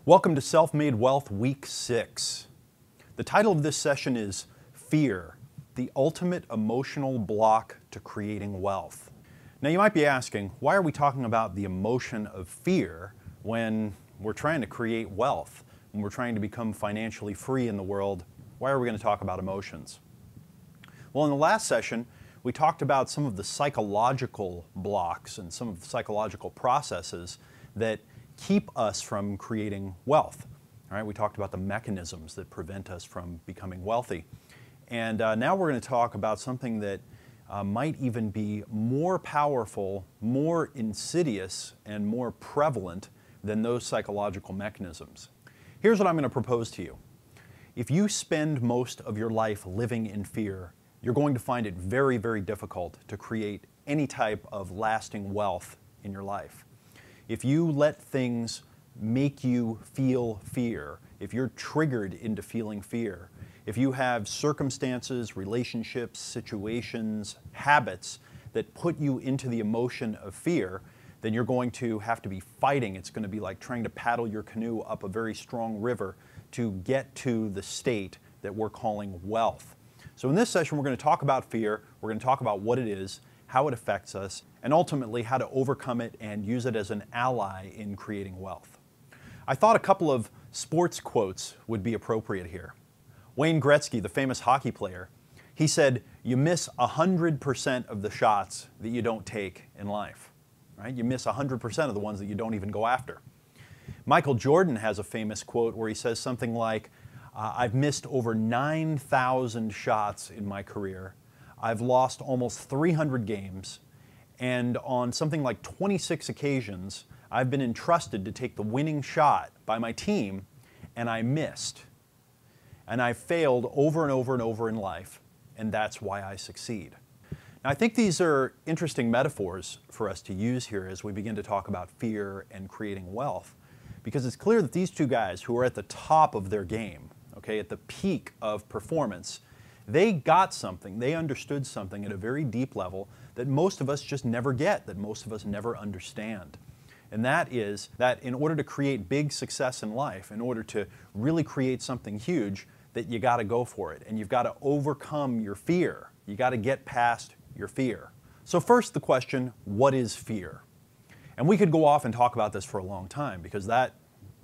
Welcome to Self-Made Wealth Week 6. The title of this session is Fear, the Ultimate Emotional Block to Creating Wealth. Now you might be asking, why are we talking about the emotion of fear when we're trying to create wealth, when we're trying to become financially free in the world? Why are we going to talk about emotions? Well, in the last session, we talked about some of the psychological blocks and some of the psychological processes that keep us from creating wealth. All right, we talked about the mechanisms that prevent us from becoming wealthy. And now we're going to talk about something that might even be more powerful, more insidious, and more prevalent than those psychological mechanisms. Here's what I'm going to propose to you. If you spend most of your life living in fear, you're going to find it very, very difficult to create any type of lasting wealth in your life. If you let things make you feel fear, if you're triggered into feeling fear, if you have circumstances, relationships, situations, habits that put you into the emotion of fear, then you're going to have to be fighting. It's going to be like trying to paddle your canoe up a very strong river to get to the state that we're calling wealth. So in this session, we're going to talk about fear. We're going to talk about what it is, how it affects us, and ultimately how to overcome it and use it as an ally in creating wealth. I thought a couple of sports quotes would be appropriate here. Wayne Gretzky, the famous hockey player, he said, "You miss 100% of the shots that you don't take in life." Right? You miss 100% of the ones that you don't even go after. Michael Jordan has a famous quote where he says something like, "I've missed over 9,000 shots in my career. I've lost almost 300 games, and on something like 26 occasions, I've been entrusted to take the winning shot by my team, and I missed. And I failed over and over and over in life, and that's why I succeed." Now, I think these are interesting metaphors for us to use here as we begin to talk about fear and creating wealth, because it's clear that these two guys who are at the top of their game, okay, at the peak of performance, they got something, they understood something at a very deep level that most of us just never get, that most of us never understand. And that is that in order to create big success in life, in order to really create something huge, that you got to go for it and you've got to overcome your fear. You got to get past your fear. So first the question, what is fear? And we could go off and talk about this for a long time because that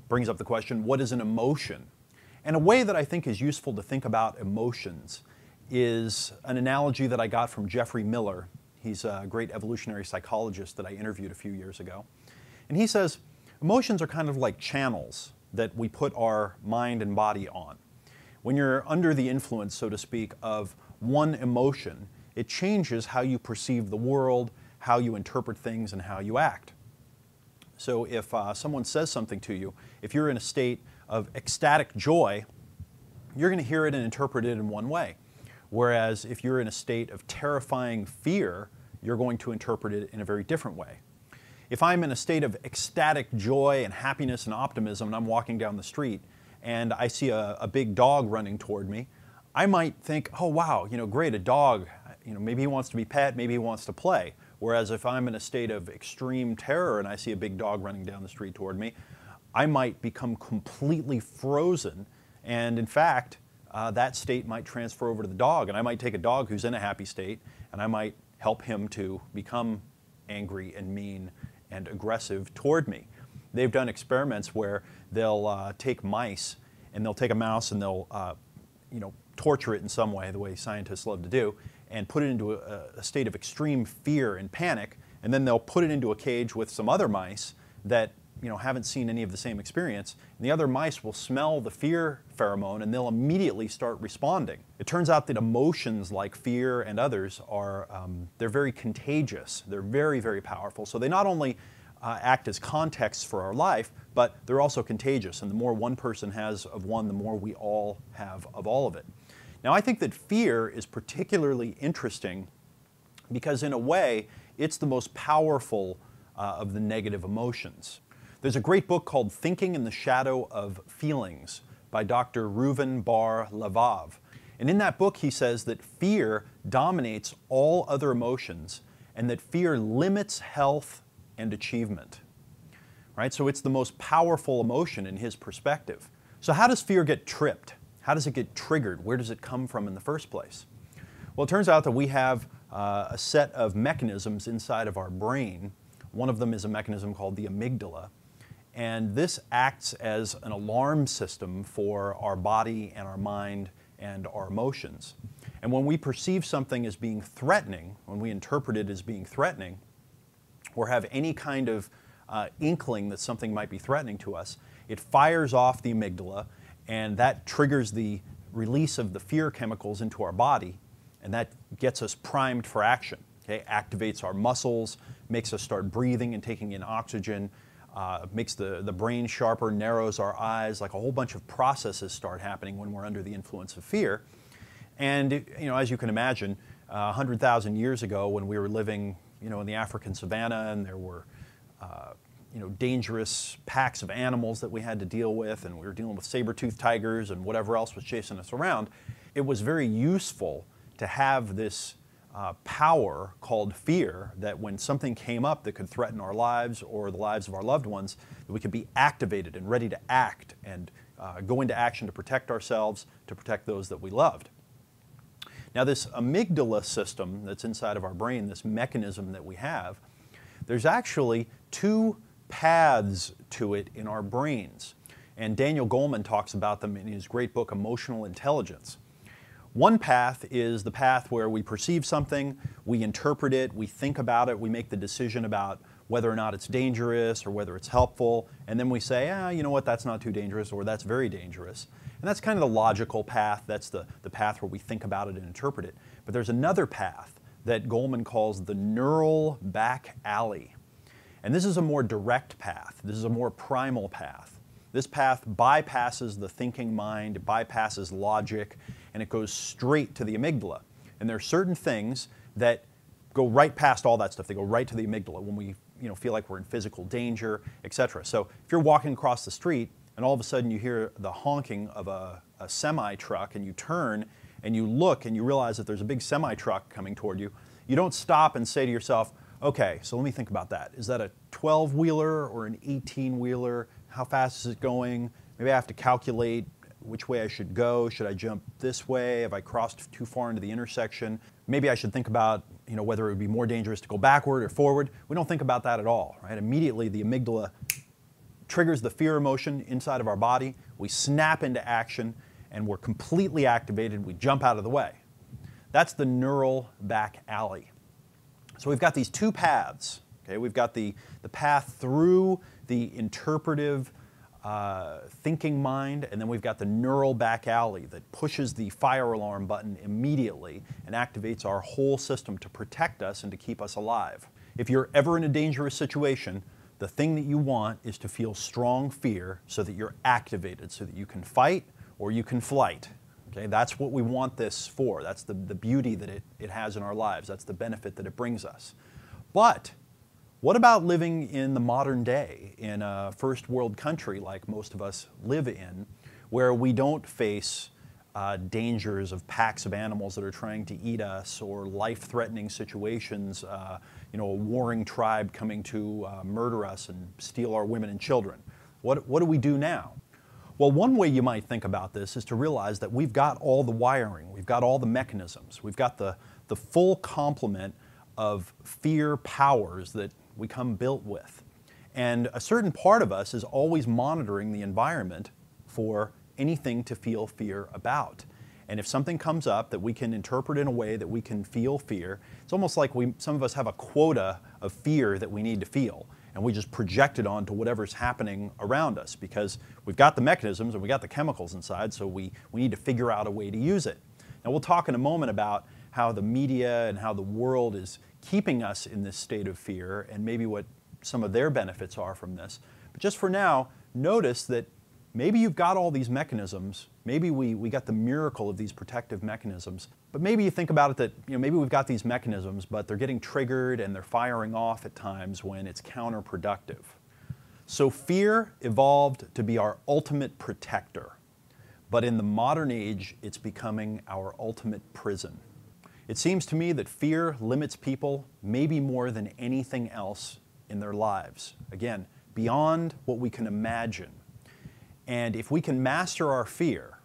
brings up the question, what is an emotion? And a way that I think is useful to think about emotions is an analogy that I got from Jeffrey Miller. He's a great evolutionary psychologist that I interviewed a few years ago. And he says, emotions are kind of like channels that we put our mind and body on. When you're under the influence, so to speak, of one emotion, it changes how you perceive the world, how you interpret things, and how you act. So if someone says something to you, if you're in a state of ecstatic joy, you're going to hear it and interpret it in one way. Whereas if you're in a state of terrifying fear, you're going to interpret it in a very different way. If I'm in a state of ecstatic joy and happiness and optimism and I'm walking down the street and I see a big dog running toward me, I might think, oh wow, great, a dog, maybe he wants to be pet, maybe he wants to play. Whereas if I'm in a state of extreme terror and I see a big dog running down the street toward me, I might become completely frozen, and in fact, that state might transfer over to the dog, and I might take a dog who's in a happy state, and I might help him to become angry and mean and aggressive toward me. They've done experiments where they'll take mice, and they'll take a mouse and they'll torture it in some way, the way scientists love to do, and put it into a state of extreme fear and panic, and then they'll put it into a cage with some other mice that haven't seen any of the same experience, and the other mice will smell the fear pheromone and they'll immediately start responding. It turns out that emotions like fear and others are, they're very contagious. They're very, very powerful. So they not only act as context for our life, but they're also contagious. And the more one person has of one, the more we all have of all of it. Now, I think that fear is particularly interesting because in a way, it's the most powerful of the negative emotions. There's a great book called Thinking in the Shadow of Feelings by Dr. Reuven Bar Levav. And in that book, he says that fear dominates all other emotions and that fear limits health and achievement. right? So it's the most powerful emotion in his perspective. So how does fear get tripped? How does it get triggered? Where does it come from in the first place? Well, it turns out that we have a set of mechanisms inside of our brain. One of them is a mechanism called the amygdala. And this acts as an alarm system for our body and our mind and our emotions. And when we perceive something as being threatening, when we interpret it as being threatening, or have any kind of inkling that something might be threatening to us, it fires off the amygdala, and that triggers the release of the fear chemicals into our body, and that gets us primed for action. Okay? Activates our muscles, makes us start breathing and taking in oxygen, makes the brain sharper, narrows our eyes, like a whole bunch of processes start happening when we're under the influence of fear. And as you can imagine, 100,000 years ago when we were living in the African savannah, and there were dangerous packs of animals that we had to deal with, and we were dealing with saber-toothed tigers and whatever else was chasing us around, it was very useful to have this power called fear, that when something came up that could threaten our lives or the lives of our loved ones, that we could be activated and ready to act and go into action to protect ourselves, to protect those that we loved. Now, this amygdala system that's inside of our brain, this mechanism that we have, there's actually two paths to it in our brains. And Daniel Goleman talks about them in his great book, Emotional Intelligence. One path is the path where we perceive something, we interpret it, we think about it, we make the decision about whether or not it's dangerous or whether it's helpful, and then we say, you know what, that's not too dangerous, or that's very dangerous. And that's kind of the logical path. That's the path where we think about it and interpret it. But there's another path that Goleman calls the neural back alley. And this is a more direct path. This is a more primal path. This path bypasses the thinking mind, it bypasses logic, and it goes straight to the amygdala. And there are certain things that go right past all that stuff. They go right to the amygdala when we feel like we're in physical danger, etc. So if you're walking across the street and all of a sudden you hear the honking of a semi-truck, and you turn and you look and you realize that there's a big semi-truck coming toward you, you don't stop and say to yourself, okay, so let me think about that. Is that a 12-wheeler or an 18-wheeler? How fast is it going? Maybe I have to calculate which way I should go. Should I jump this way? Have I crossed too far into the intersection? Maybe I should think about whether it would be more dangerous to go backward or forward. We don't think about that at all, right? Immediately the amygdala triggers the fear emotion inside of our body. We snap into action and we're completely activated. We jump out of the way. That's the neural back alley. So we've got these two paths. Okay? We've got the path through the interpretive thinking mind, and then we've got the neural back alley that pushes the fire alarm button immediately and activates our whole system to protect us and to keep us alive. If you're ever in a dangerous situation, the thing that you want is to feel strong fear so that you're activated, so that you can fight or you can flight. Okay? That's what we want this for. That's the beauty that it has in our lives. That's the benefit that it brings us. But what about living in the modern day, in a first world country like most of us live in, where we don't face dangers of packs of animals that are trying to eat us, or life-threatening situations, a warring tribe coming to murder us and steal our women and children? What do we do now? Well, one way you might think about this is to realize that we've got all the wiring, we've got all the mechanisms, we've got the full complement of fear powers that we come built with. And a certain part of us is always monitoring the environment for anything to feel fear about. And if something comes up that we can interpret in a way that we can feel fear, it's almost like some of us have a quota of fear that we need to feel, and we just project it onto whatever's happening around us, because we've got the mechanisms and we got the chemicals inside, so we need to figure out a way to use it. Now, we'll talk in a moment about how the media and how the world is keeping us in this state of fear, and maybe what some of their benefits are from this. But just for now, notice that maybe you've got all these mechanisms, maybe we got the miracle of these protective mechanisms, but maybe you think about it that maybe we've got these mechanisms, but they're getting triggered and they're firing off at times when it's counterproductive. So fear evolved to be our ultimate protector, but in the modern age, it's becoming our ultimate prison. It seems to me that fear limits people maybe more than anything else in their lives. Again, beyond what we can imagine. And if we can master our fear,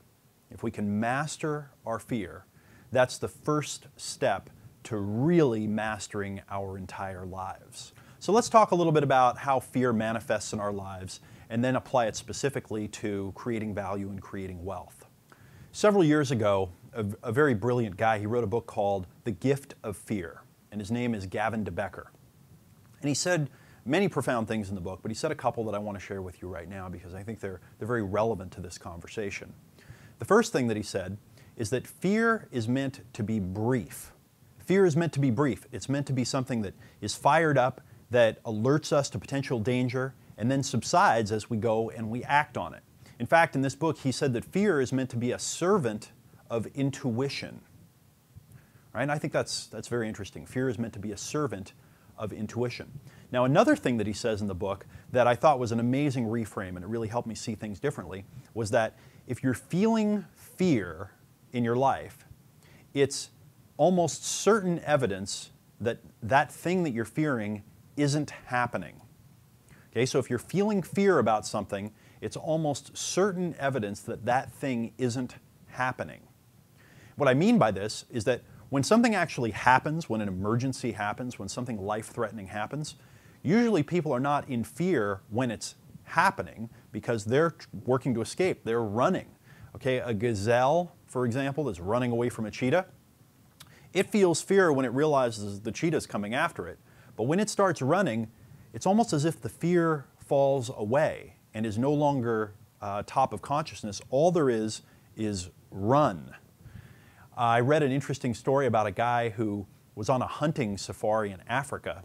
that's the first step to really mastering our entire lives. So let's talk a little bit about how fear manifests in our lives and then apply it specifically to creating value and creating wealth. Several years ago, a very brilliant guy, he wrote a book called The Gift of Fear, and his name is Gavin de Becker. And he said many profound things in the book, but he said a couple that I want to share with you right now because I think they're very relevant to this conversation. The first thing that he said is that fear is meant to be brief. Fear is meant to be brief. It's meant to be something that is fired up, that alerts us to potential danger, and then subsides as we go and we act on it. In fact, in this book, he said that fear is meant to be a servant of intuition. Right? And I think that's very interesting. Fear is meant to be a servant of intuition. Now, another thing that he says in the book that I thought was an amazing reframe, and it really helped me see things differently, was that if you're feeling fear in your life, it's almost certain evidence that that thing that you're fearing isn't happening. Okay, so if you're feeling fear about something, it's almost certain evidence that that thing isn't happening. What I mean by this is that when something actually happens, when an emergency happens, when something life-threatening happens, usually people are not in fear when it's happening because they're working to escape, they're running. Okay, a gazelle, for example, is running away from a cheetah. It feels fear when it realizes the cheetah's coming after it, but when it starts running, it's almost as if the fear falls away and is no longer top of consciousness. All there is run. I read an interesting story about a guy who was on a hunting safari in Africa,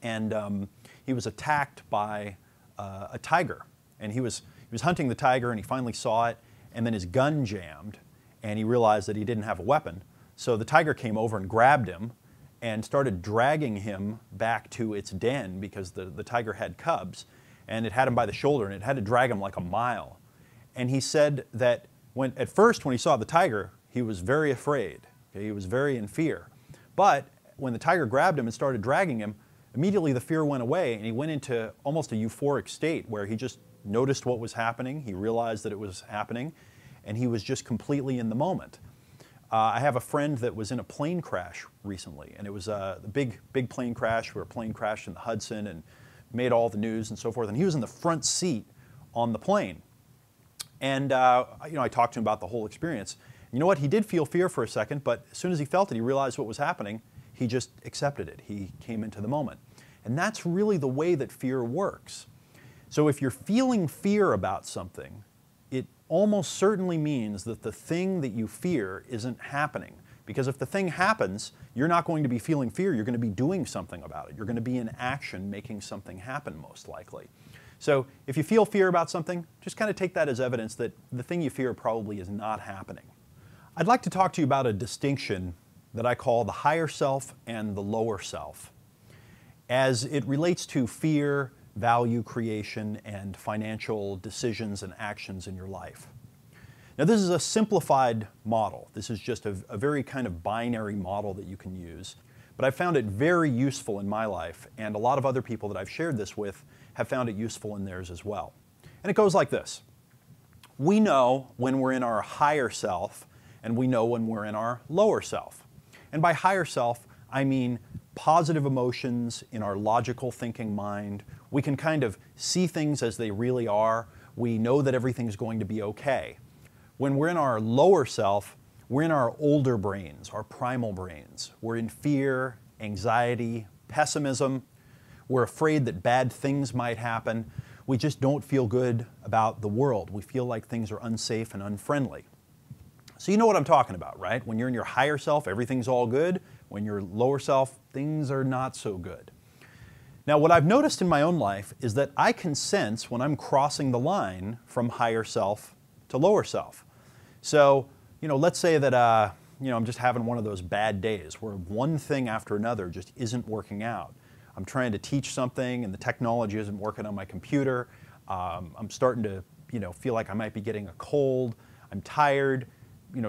and he was attacked by a tiger. And he was hunting the tiger, and he finally saw it, and then his gun jammed, and he realized that he didn't have a weapon. So the tiger came over and grabbed him and started dragging him back to its den because the tiger had cubs, and it had him by the shoulder, and it had to drag him like a mile. And he said that at first when he saw the tiger, he was very afraid. Okay? He was very in fear. But when the tiger grabbed him and started dragging him, immediately the fear went away, and he went into almost a euphoric state where he just noticed what was happening, he realized that it was happening, and he was just completely in the moment. I have a friend that was in a plane crash recently, and it was a big plane crash where a plane crashed in the Hudson and made all the news and so forth, and he was in the front seat on the plane. And I talked to him about the whole experience. You know what? He did feel fear for a second, but as soon as he felt it, he realized what was happening. He just accepted it. He came into the moment. And that's really the way that fear works. So if you're feeling fear about something, it almost certainly means that the thing that you fear isn't happening. Because if the thing happens, you're not going to be feeling fear, you're going to be doing something about it. You're going to be in action making something happen, most likely. So if you feel fear about something, just kind of take that as evidence that the thing you fear probably is not happening. I'd like to talk to you about a distinction that I call the higher self and the lower self, as it relates to fear, value creation, and financial decisions and actions in your life. Now, this is a simplified model. This is just a very kind of binary model that you can use, but I've found it very useful in my life, and a lot of other people that I've shared this with have found it useful in theirs as well. And it goes like this. We know when we're in our higher self, and we know when we're in our lower self. And by higher self, I mean positive emotions in our logical thinking mind. We can kind of see things as they really are. We know that everything's going to be okay. When we're in our lower self, we're in our older brains, our primal brains. We're in fear, anxiety, pessimism. We're afraid that bad things might happen. We just don't feel good about the world. We feel like things are unsafe and unfriendly. So you know what I'm talking about, right? When you're in your higher self, everything's all good. When you're lower self, things are not so good. Now, what I've noticed in my own life is that I can sense when I'm crossing the line from higher self to lower self. So, let's say that, I'm just having one of those bad days where one thing after another just isn't working out. I'm trying to teach something and the technology isn't working on my computer. I'm starting to, feel like I might be getting a cold. I'm tired.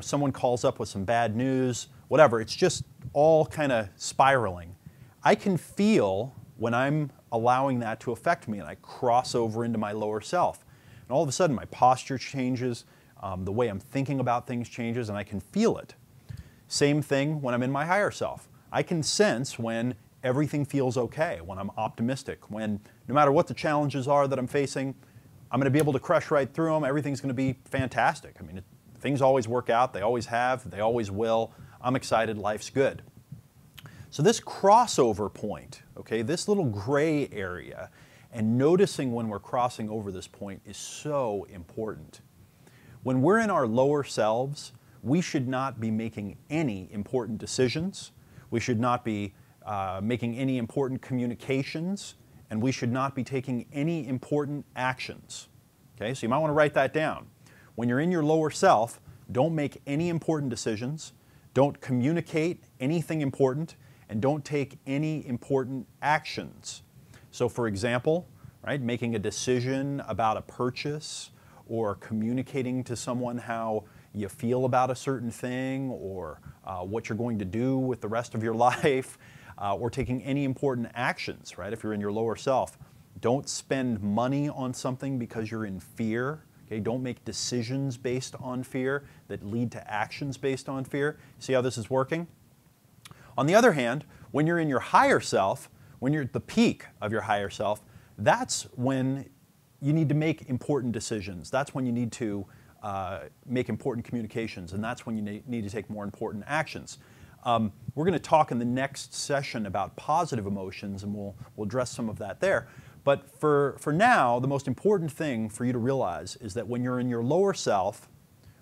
Someone calls up with some bad news, whatever. It's just all kind of spiraling. I can feel when I'm allowing that to affect me, and I cross over into my lower self. And all of a sudden my posture changes, the way I'm thinking about things changes, and I can feel it. Same thing when I'm in my higher self. I can sense when everything feels okay, when I'm optimistic, when no matter what the challenges are that I'm facing, I'm going to be able to crush right through them. Everything's going to be fantastic. I mean, things always work out. They always have. They always will. I'm excited. Life's good. So this crossover point, okay, this little gray area, and noticing when we're crossing over this point is so important. When we're in our lower selves, we should not be making any important decisions. We should not be making any important communications, and we should not be taking any important actions. Okay, so you might want to write that down. When you're in your lower self, don't make any important decisions, don't communicate anything important, and don't take any important actions. So for example, right, making a decision about a purchase, or communicating to someone how you feel about a certain thing, or what you're going to do with the rest of your life, or taking any important actions, right? If you're in your lower self, don't spend money on something because you're in fear. Okay? Don't make decisions based on fear that lead to actions based on fear. See how this is working? On the other hand, when you're in your higher self, when you're at the peak of your higher self, that's when you need to make important decisions. That's when you need to make important communications, and that's when you need to take more important actions. We're going to talk in the next session about positive emotions, and we'll address some of that there. But for now, the most important thing for you to realize is that when you're in your lower self,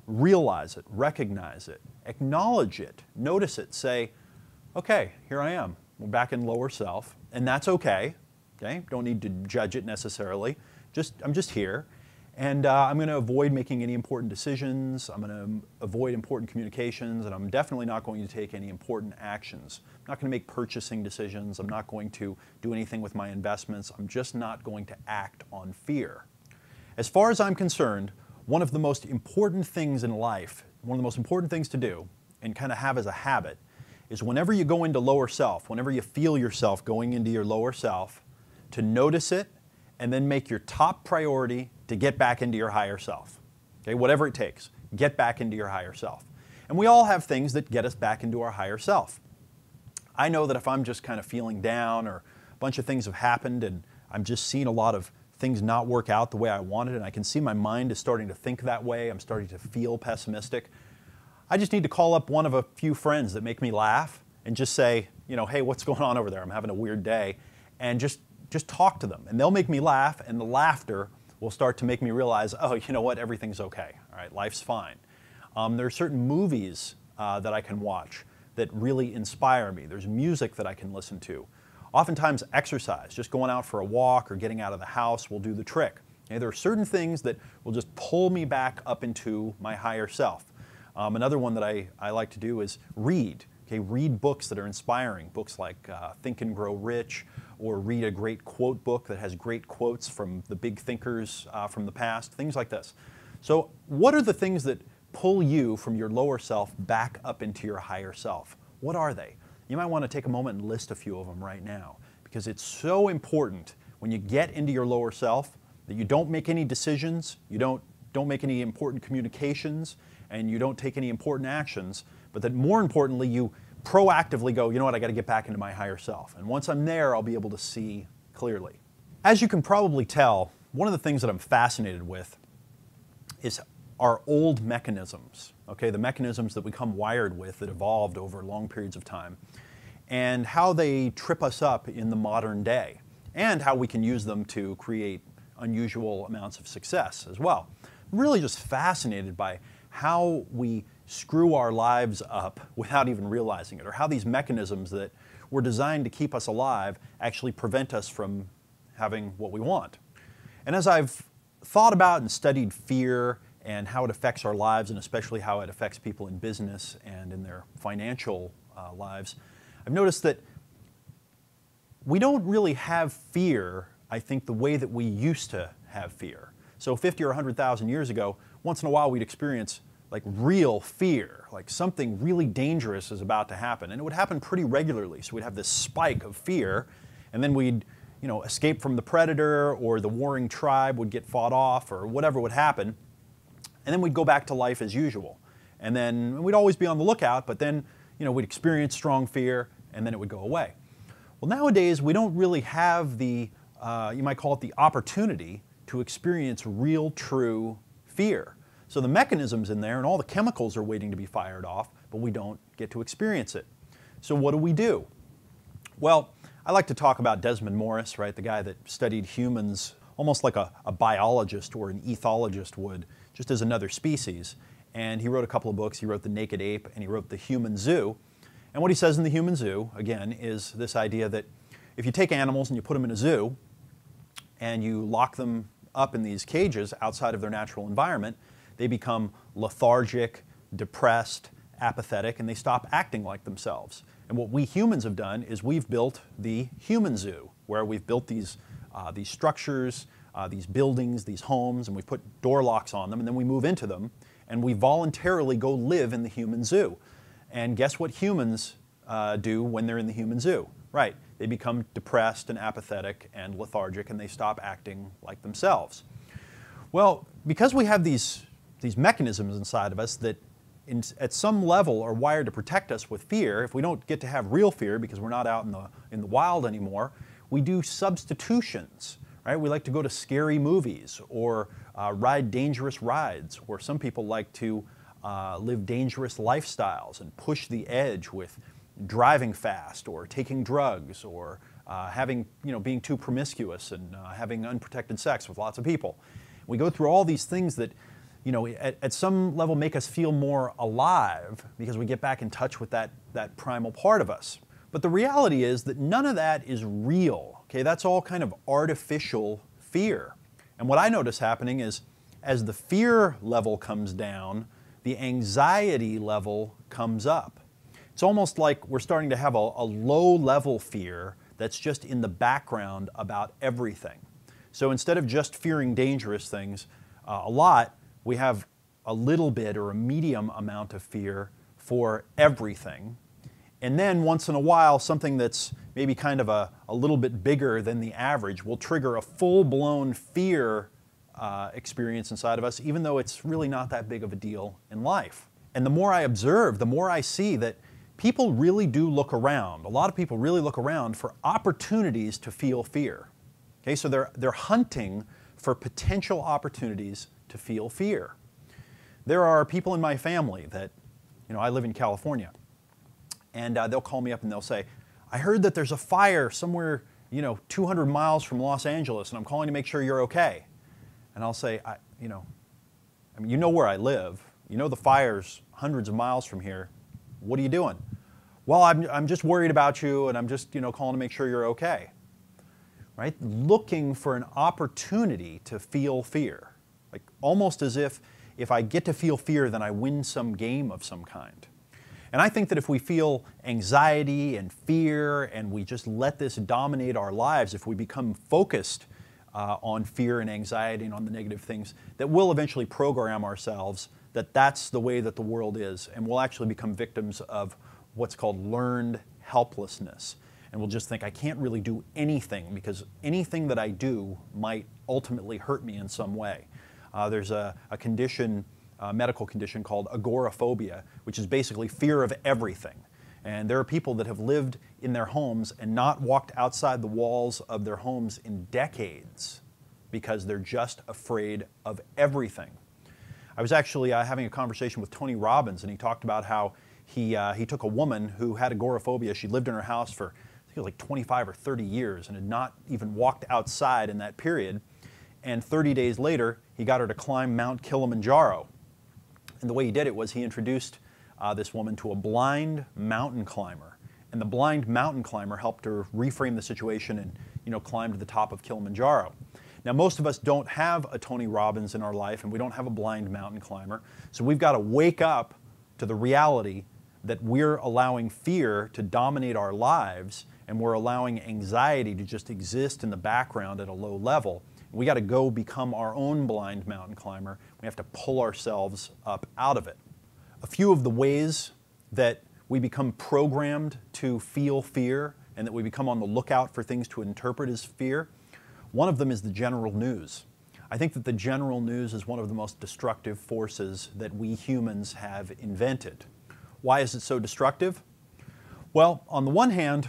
realize it, recognize it, acknowledge it, notice it, say, okay, here I am. We're back in lower self, and that's okay. Okay? Don't need to judge it necessarily. I'm just here. And I'm going to avoid making any important decisions. I'm going to avoid important communications, and I'm definitely not going to take any important actions. I'm not going to make purchasing decisions. I'm not going to do anything with my investments. I'm just not going to act on fear. As far as I'm concerned, one of the most important things in life, one of the most important things to do, and kind of have as a habit, is whenever you go into lower self, whenever you feel yourself going into your lower self, to notice it and then make your top priority to get back into your higher self. Okay, whatever it takes, get back into your higher self. And we all have things that get us back into our higher self. I know that if I'm just kind of feeling down, or a bunch of things have happened and I'm just seeing a lot of things not work out the way I wanted, and I can see my mind is starting to think that way, I'm starting to feel pessimistic, I just need to call up one of a few friends that make me laugh and just say, you know, hey, what's going on over there? I'm having a weird day. And just talk to them. And they'll make me laugh, and the laughter will start to make me realize, oh, you know what, everything's okay. All right, life's fine. There are certain movies that I can watch that really inspire me. There's music that I can listen to. Oftentimes exercise, just going out for a walk or getting out of the house will do the trick. Okay, there are certain things that will just pull me back up into my higher self. Another one that I like to do is read. Okay, read books that are inspiring, books like Think and Grow Rich, or read a great quote book that has great quotes from the big thinkers from the past, things like this. So what are the things that pull you from your lower self back up into your higher self? What are they? You might want to take a moment and list a few of them right now, because it's so important when you get into your lower self that you don't make any decisions, you don't make any important communications, and you don't take any important actions, but that more importantly, you proactively go, you know what, I got to get back into my higher self. And once I'm there, I'll be able to see clearly. As you can probably tell, one of the things that I'm fascinated with is our old mechanisms, okay, the mechanisms that we come wired with that evolved over long periods of time, and how they trip us up in the modern day, and how we can use them to create unusual amounts of success as well. I'm really just fascinated by how we screw our lives up without even realizing it, or how these mechanisms that were designed to keep us alive actually prevent us from having what we want. And as I've thought about and studied fear and how it affects our lives, and especially how it affects people in business and in their financial lives, I've noticed that we don't really have fear, I think, the way that we used to have fear. So 50 or 100,000 years ago, once in a while we'd experience like real fear, like something really dangerous is about to happen. And it would happen pretty regularly. So we'd have this spike of fear, and then we'd escape from the predator, or the warring tribe would get fought off, or whatever would happen. And then we'd go back to life as usual. And then we'd always be on the lookout, but then we'd experience strong fear, and then it would go away. Well, nowadays we don't really have the, you might call it the opportunity to experience real, true fear. So the mechanism's in there and all the chemicals are waiting to be fired off, but we don't get to experience it. So what do? Well, I like to talk about Desmond Morris, right? The guy that studied humans almost like a biologist or an ethologist would, just as another species. And he wrote a couple of books. He wrote The Naked Ape and he wrote The Human Zoo. And what he says in The Human Zoo, again, is this idea that if you take animals and you put them in a zoo and you lock them up in these cages outside of their natural environment, they become lethargic, depressed, apathetic, and they stop acting like themselves. And what we humans have done is we've built the human zoo, where we've built these structures, these buildings, these homes, and we put door locks on them, and then we move into them, and we voluntarily go live in the human zoo. And guess what humans do when they're in the human zoo? Right, they become depressed and apathetic and lethargic, and they stop acting like themselves. Well, because we have these mechanisms inside of us that at some level are wired to protect us with fear, if we don't get to have real fear because we're not out in the wild anymore, we do substitutions. Right? We like to go to scary movies or ride dangerous rides, or some people like to live dangerous lifestyles and push the edge with driving fast or taking drugs or being too promiscuous and having unprotected sex with lots of people. We go through all these things that at some level make us feel more alive because we get back in touch with that primal part of us. But the reality is that none of that is real. Okay, that's all kind of artificial fear. And what I notice happening is as the fear level comes down, the anxiety level comes up. It's almost like we're starting to have a low-level fear that's just in the background about everything. So instead of just fearing dangerous things a lot, we have a little bit or a medium amount of fear for everything. And then once in a while, something that's maybe kind of a little bit bigger than the average will trigger a full-blown fear experience inside of us, even though it's really not that big of a deal in life. And the more I observe, the more I see that people really do look around. A lot of people really look around for opportunities to feel fear. Okay, so they're hunting for potential opportunities to feel fear. There are people in my family that, I live in California, and they'll call me up and they'll say, I heard that there's a fire somewhere, 200 miles from Los Angeles, and I'm calling to make sure you're okay. And I'll say, you know where I live. You know the fire's hundreds of miles from here. What are you doing? Well, I'm just worried about you, and I'm just, calling to make sure you're okay. Right? Looking for an opportunity to feel fear. Like almost as if I get to feel fear, then I win some game of some kind. And I think that if we feel anxiety and fear and we just let this dominate our lives, if we become focused on fear and anxiety and on the negative things, that we'll eventually program ourselves that that's the way that the world is, and we'll actually become victims of what's called learned helplessness. And we'll just think, I can't really do anything because anything that I do might ultimately hurt me in some way. There's a condition, a medical condition called agoraphobia, which is basically fear of everything. And there are people that have lived in their homes and not walked outside the walls of their homes in decades because they're just afraid of everything. I was actually having a conversation with Tony Robbins, and he talked about how he took a woman who had agoraphobia. She lived in her house for, I think it was like 25 or 30 years and had not even walked outside in that period. And 30 days later, he got her to climb Mount Kilimanjaro. And the way he did it was he introduced this woman to a blind mountain climber. And the blind mountain climber helped her reframe the situation and climb to the top of Kilimanjaro. Now, most of us don't have a Tony Robbins in our life, and we don't have a blind mountain climber. So we've got to wake up to the reality that we're allowing fear to dominate our lives, and we're allowing anxiety to just exist in the background at a low level. We got to go become our own blind mountain climber. We have to pull ourselves up out of it. A few of the ways that we become programmed to feel fear and that we become on the lookout for things to interpret as fear. One of them is the general news. I think that the general news is one of the most destructive forces that we humans have invented. Why is it so destructive? Well, on the one hand,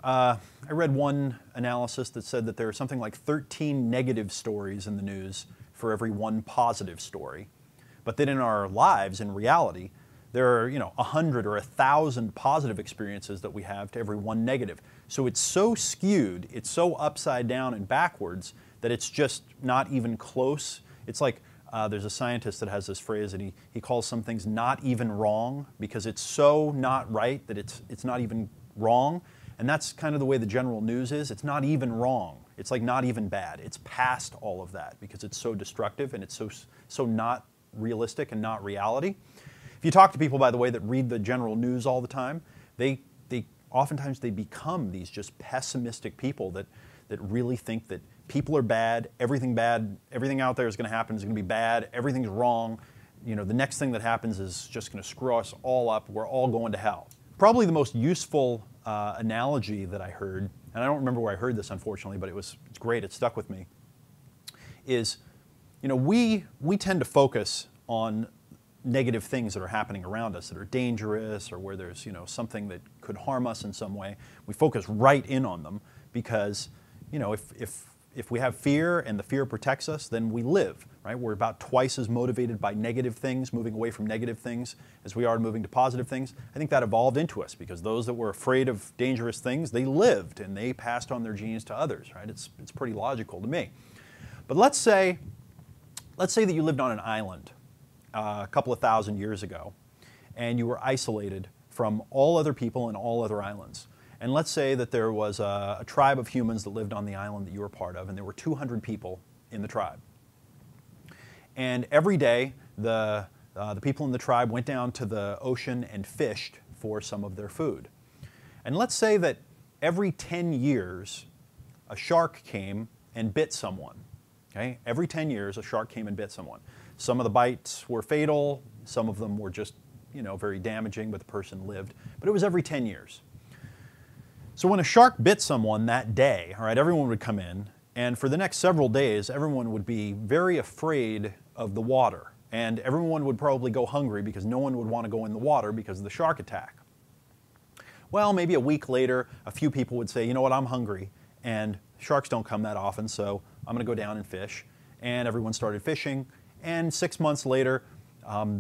I read one analysis that said that there are something like 13 negative stories in the news for every one positive story. But that in our lives, in reality, there are 100 or 1,000 positive experiences that we have to every one negative. So it's so skewed, it's so upside down and backwards that it's just not even close. It's like there's a scientist that has this phrase, and he calls some things not even wrong, because it's so not right that it's not even wrong. And that's kind of the way the general news is. It's not even wrong. It's like not even bad. It's past all of that because it's so destructive and it's so not realistic and not reality. If you talk to people, by the way, that read the general news all the time, they oftentimes they become these just pessimistic people that really think that people are bad, everything out there is going to happen is going to be bad, everything's wrong. The next thing that happens is just going to screw us all up. We're all going to hell. Probably the most useful analogy that I heard, and I don't remember where I heard this, unfortunately, but it's great, it stuck with me, is we tend to focus on negative things that are happening around us that are dangerous, or where there's something that could harm us in some way. We focus right in on them because if we have fear and the fear protects us, then we live, right? We're about twice as motivated by negative things, moving away from negative things, as we are moving to positive things. I think that evolved into us because those that were afraid of dangerous things, they lived and they passed on their genes to others, right? It's pretty logical to me. But let's say that you lived on an island a couple of thousand years ago, and you were isolated from all other people and all other islands. And let's say that there was a tribe of humans that lived on the island that you were part of, and there were 200 people in the tribe. And every day, the people in the tribe went down to the ocean and fished for some of their food. And let's say that every 10 years, a shark came and bit someone. Okay? Every 10 years, a shark came and bit someone. Some of the bites were fatal, some of them were just very damaging, but the person lived. But it was every 10 years. So when a shark bit someone that day, all right, everyone would come in, and for the next several days, everyone would be very afraid of the water. And everyone would probably go hungry because no one would want to go in the water because of the shark attack. Well, maybe a week later, a few people would say, you know what, I'm hungry, and sharks don't come that often, so I'm going to go down and fish. And everyone started fishing, and 6 months later,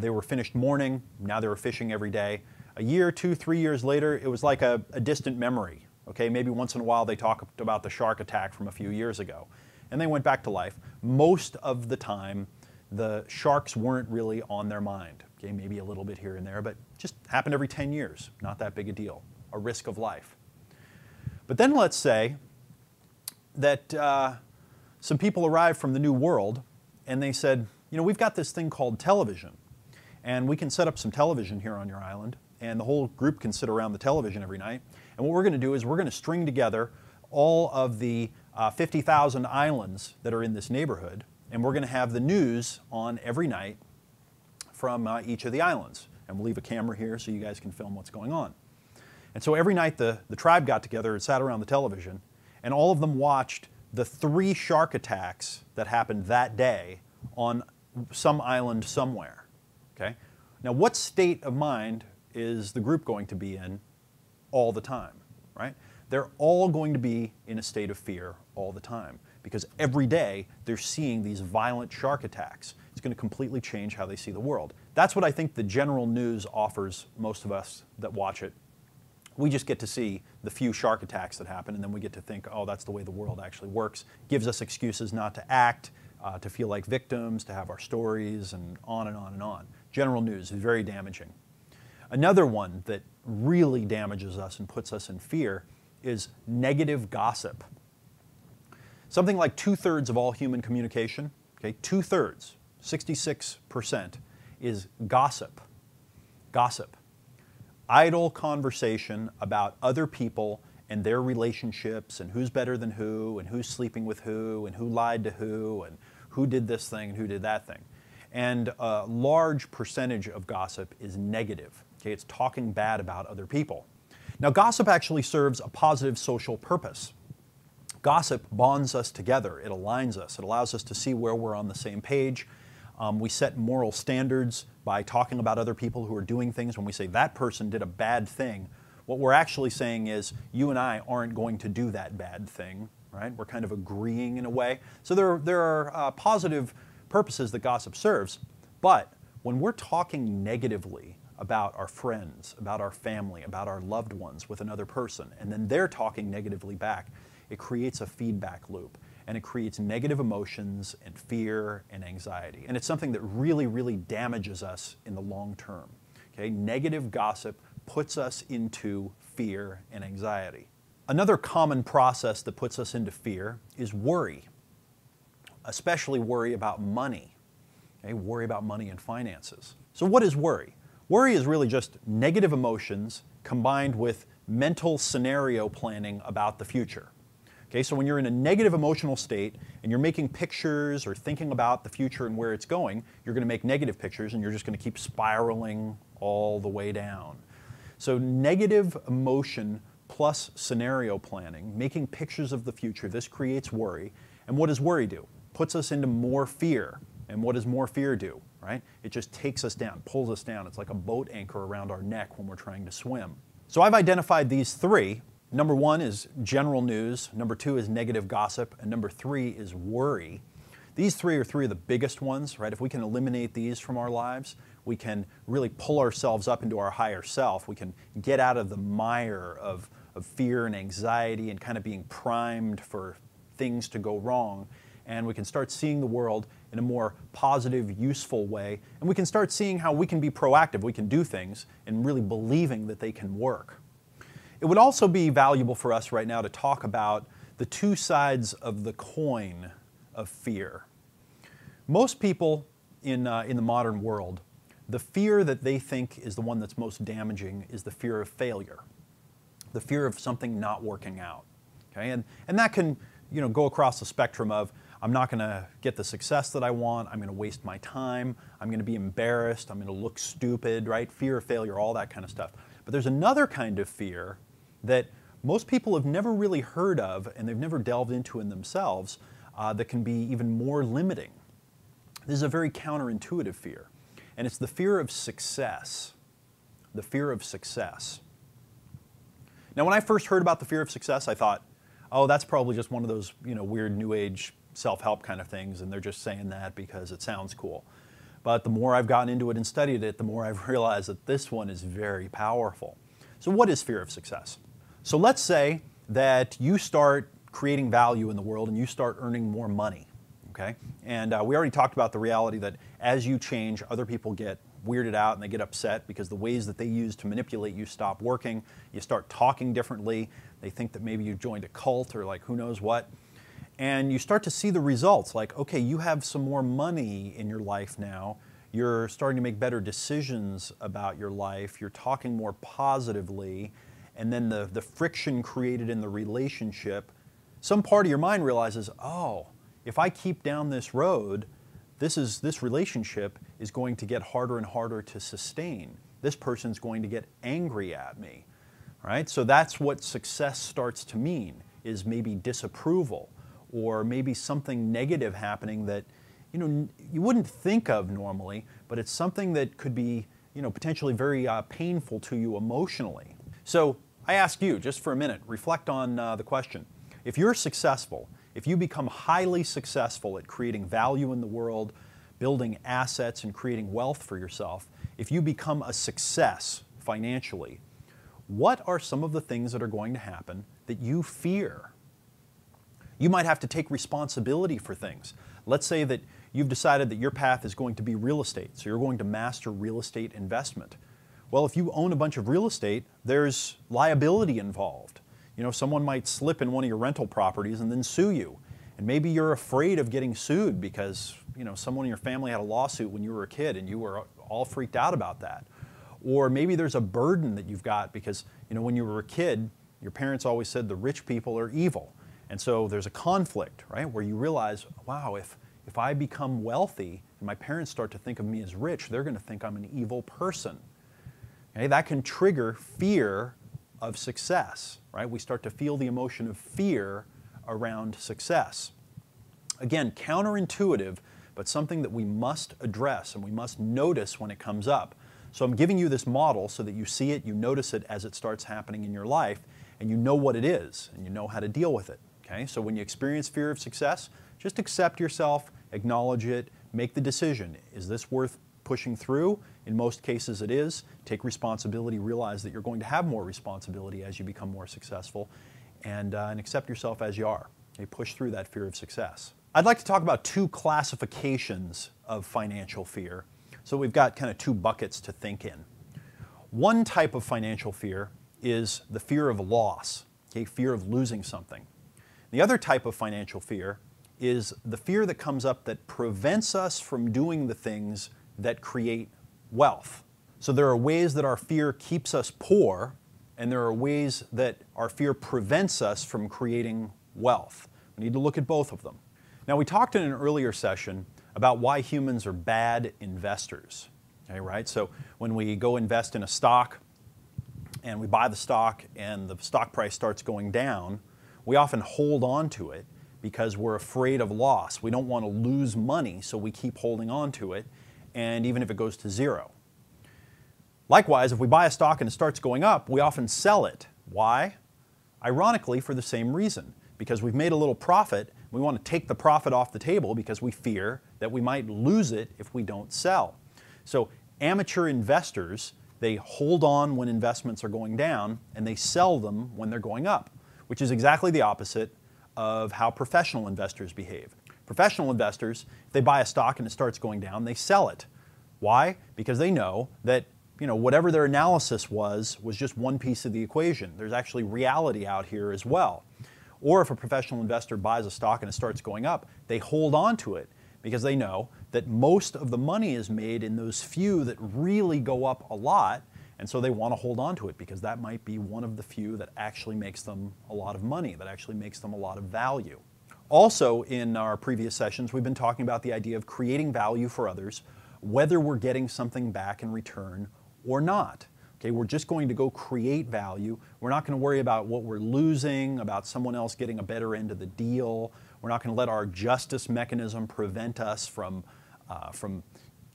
they were finished mourning. Now they were fishing every day. A year, 2, 3 years later, it was like a distant memory. Okay, maybe once in a while they talked about the shark attack from a few years ago. And they went back to life. Most of the time, the sharks weren't really on their mind. Okay, maybe a little bit here and there, but just happened every 10 years. Not that big a deal. A risk of life. But then let's say that some people arrived from the New World, and they said, we've got this thing called television, and we can set up some television here on your island, and the whole group can sit around the television every night. And what we're going to do is we're going to string together all of the 50,000 islands that are in this neighborhood, and we're going to have the news on every night from each of the islands. And we'll leave a camera here so you guys can film what's going on. And so every night the tribe got together and sat around the television, and all of them watched the 3 shark attacks that happened that day on some island somewhere. Okay? Now, what state of mind is the group going to be in all the time, right? They're all going to be in a state of fear all the time because every day they're seeing these violent shark attacks. It's going to completely change how they see the world. That's what I think the general news offers most of us that watch it. We just get to see the few shark attacks that happen, and then we get to think, oh, that's the way the world actually works. Gives us excuses not to act, to feel like victims, to have our stories, and on and on and on. General news is very damaging. Another one that really damages us and puts us in fear is negative gossip. Something like 2/3 of all human communication, okay, 2/3, 66%, is gossip. Gossip. Idle conversation about other people and their relationships and who's better than who and who's sleeping with who and who lied to who and who did this thing and who did that thing. And a large percentage of gossip is negative. Okay, it's talking bad about other people. Now, gossip actually serves a positive social purpose. Gossip bonds us together. It aligns us. It allows us to see where we're on the same page. We set moral standards by talking about other people who are doing things. When we say that person did a bad thing, what we're actually saying is you and I aren't going to do that bad thing, right? We're kind of agreeing in a way. So there are positive purposes that gossip serves, but when we're talking negatively about our friends, about our family, about our loved ones with another person, and then they're talking negatively back, it creates a feedback loop, and it creates negative emotions and fear and anxiety. And it's something that really, really damages us in the long term. Okay? Negative gossip puts us into fear and anxiety. Another common process that puts us into fear is worry, especially worry about money. Okay? Worry about money and finances. So what is worry? Worry is really just negative emotions combined with mental scenario planning about the future. Okay, so when you're in a negative emotional state and you're making pictures or thinking about the future and where it's going, you're going to make negative pictures and you're just going to keep spiraling all the way down. So negative emotion plus scenario planning, making pictures of the future, this creates worry. And what does worry do? Puts us into more fear. And what does more fear do, right? It just takes us down, pulls us down. It's like a boat anchor around our neck when we're trying to swim. So I've identified these three. Number one is general news, number two is negative gossip, and number three is worry. These three are three of the biggest ones, right? If we can eliminate these from our lives, we can really pull ourselves up into our higher self. We can get out of the mire of fear and anxiety and kind of being primed for things to go wrong. And we can start seeing the world in a more positive, useful way. And we can start seeing how we can be proactive, we can do things, and really believing that they can work. It would also be valuable for us right now to talk about the two sides of the coin of fear. Most people in the modern world, the fear that they think is the one that's most damaging is the fear of failure, the fear of something not working out. Okay? And that can go across the spectrum of, I'm not going to get the success that I want, I'm going to waste my time, I'm going to be embarrassed, I'm going to look stupid, right? Fear of failure, all that kind of stuff. But there's another kind of fear that most people have never really heard of and they've never delved into in themselves that can be even more limiting. This is a very counterintuitive fear, and it's the fear of success. The fear of success. Now, when I first heard about the fear of success, I thought, oh, that's probably just one of those weird New Age self-help kind of things, and they're just saying that because it sounds cool. But the more I've gotten into it and studied it, the more I've realized that this one is very powerful. So what is fear of success? So let's say that you start creating value in the world and you start earning more money, okay? And we already talked about the reality that as you change, other people get weirded out and they get upset because the ways that they use to manipulate you stop working. You start talking differently. They think that maybe you joined a cult or like who knows what. And you start to see the results, like, okay, you have some more money in your life now. You're starting to make better decisions about your life. You're talking more positively. And then the friction created in the relationship, some part of your mind realizes, oh, if I keep down this road, this relationship is going to get harder and harder to sustain. This person's going to get angry at me, right? So that's what success starts to mean, is maybe disapproval or maybe something negative happening that you wouldn't think of normally, but it's something that could be potentially very painful to you emotionally. So I ask you, just for a minute, reflect on the question. If you're successful, if you become highly successful at creating value in the world, building assets and creating wealth for yourself, if you become a success financially, what are some of the things that are going to happen that you fear? You might have to take responsibility for things. Let's say that you've decided that your path is going to be real estate, so you're going to master real estate investment. Well, if you own a bunch of real estate, there's liability involved. Someone might slip in one of your rental properties and then sue you. And maybe you're afraid of getting sued because, someone in your family had a lawsuit when you were a kid and you were all freaked out about that. Or maybe there's a burden that you've got because, when you were a kid, your parents always said the rich people are evil. And so there's a conflict, right, where you realize, wow, if I become wealthy and my parents start to think of me as rich, they're going to think I'm an evil person. Okay, that can trigger fear of success, right? We start to feel the emotion of fear around success. Again, counterintuitive, but something that we must address and we must notice when it comes up. So I'm giving you this model so that you see it, you notice it as it starts happening in your life, and you know what it is, and you know how to deal with it. Okay? So when you experience fear of success, just accept yourself, acknowledge it, make the decision. Is this worth pushing through? In most cases it is. Take responsibility, realize that you're going to have more responsibility as you become more successful, and accept yourself as you are. Okay? Push through that fear of success. I'd like to talk about two classifications of financial fear. So we've got kind of two buckets to think in. One type of financial fear is the fear of loss, okay? Fear of losing something. The other type of financial fear is the fear that comes up that prevents us from doing the things that create wealth. So there are ways that our fear keeps us poor, and there are ways that our fear prevents us from creating wealth. We need to look at both of them. Now, we talked in an earlier session about why humans are bad investors. Okay, right? So when we go invest in a stock and we buy the stock and the stock price starts going down, we often hold on to it because we're afraid of loss. We don't want to lose money, so we keep holding on to it, and even if it goes to zero. Likewise, if we buy a stock and it starts going up, we often sell it. Why? Ironically, for the same reason. Because we've made a little profit, we want to take the profit off the table because we fear that we might lose it if we don't sell. So amateur investors, they hold on when investments are going down and they sell them when they're going up, which is exactly the opposite of how professional investors behave. Professional investors, if they buy a stock and it starts going down, they sell it. Why? Because they know that whatever their analysis was just one piece of the equation. There's actually reality out here as well. Or if a professional investor buys a stock and it starts going up, they hold on to it because they know that most of the money is made in those few that really go up a lot, and so they want to hold on to it because that might be one of the few that actually makes them a lot of money, that actually makes them a lot of value. Also, in our previous sessions, we've been talking about the idea of creating value for others, whether we're getting something back in return or not. Okay, we're just going to go create value. We're not going to worry about what we're losing, about someone else getting a better end of the deal. We're not going to let our justice mechanism prevent us from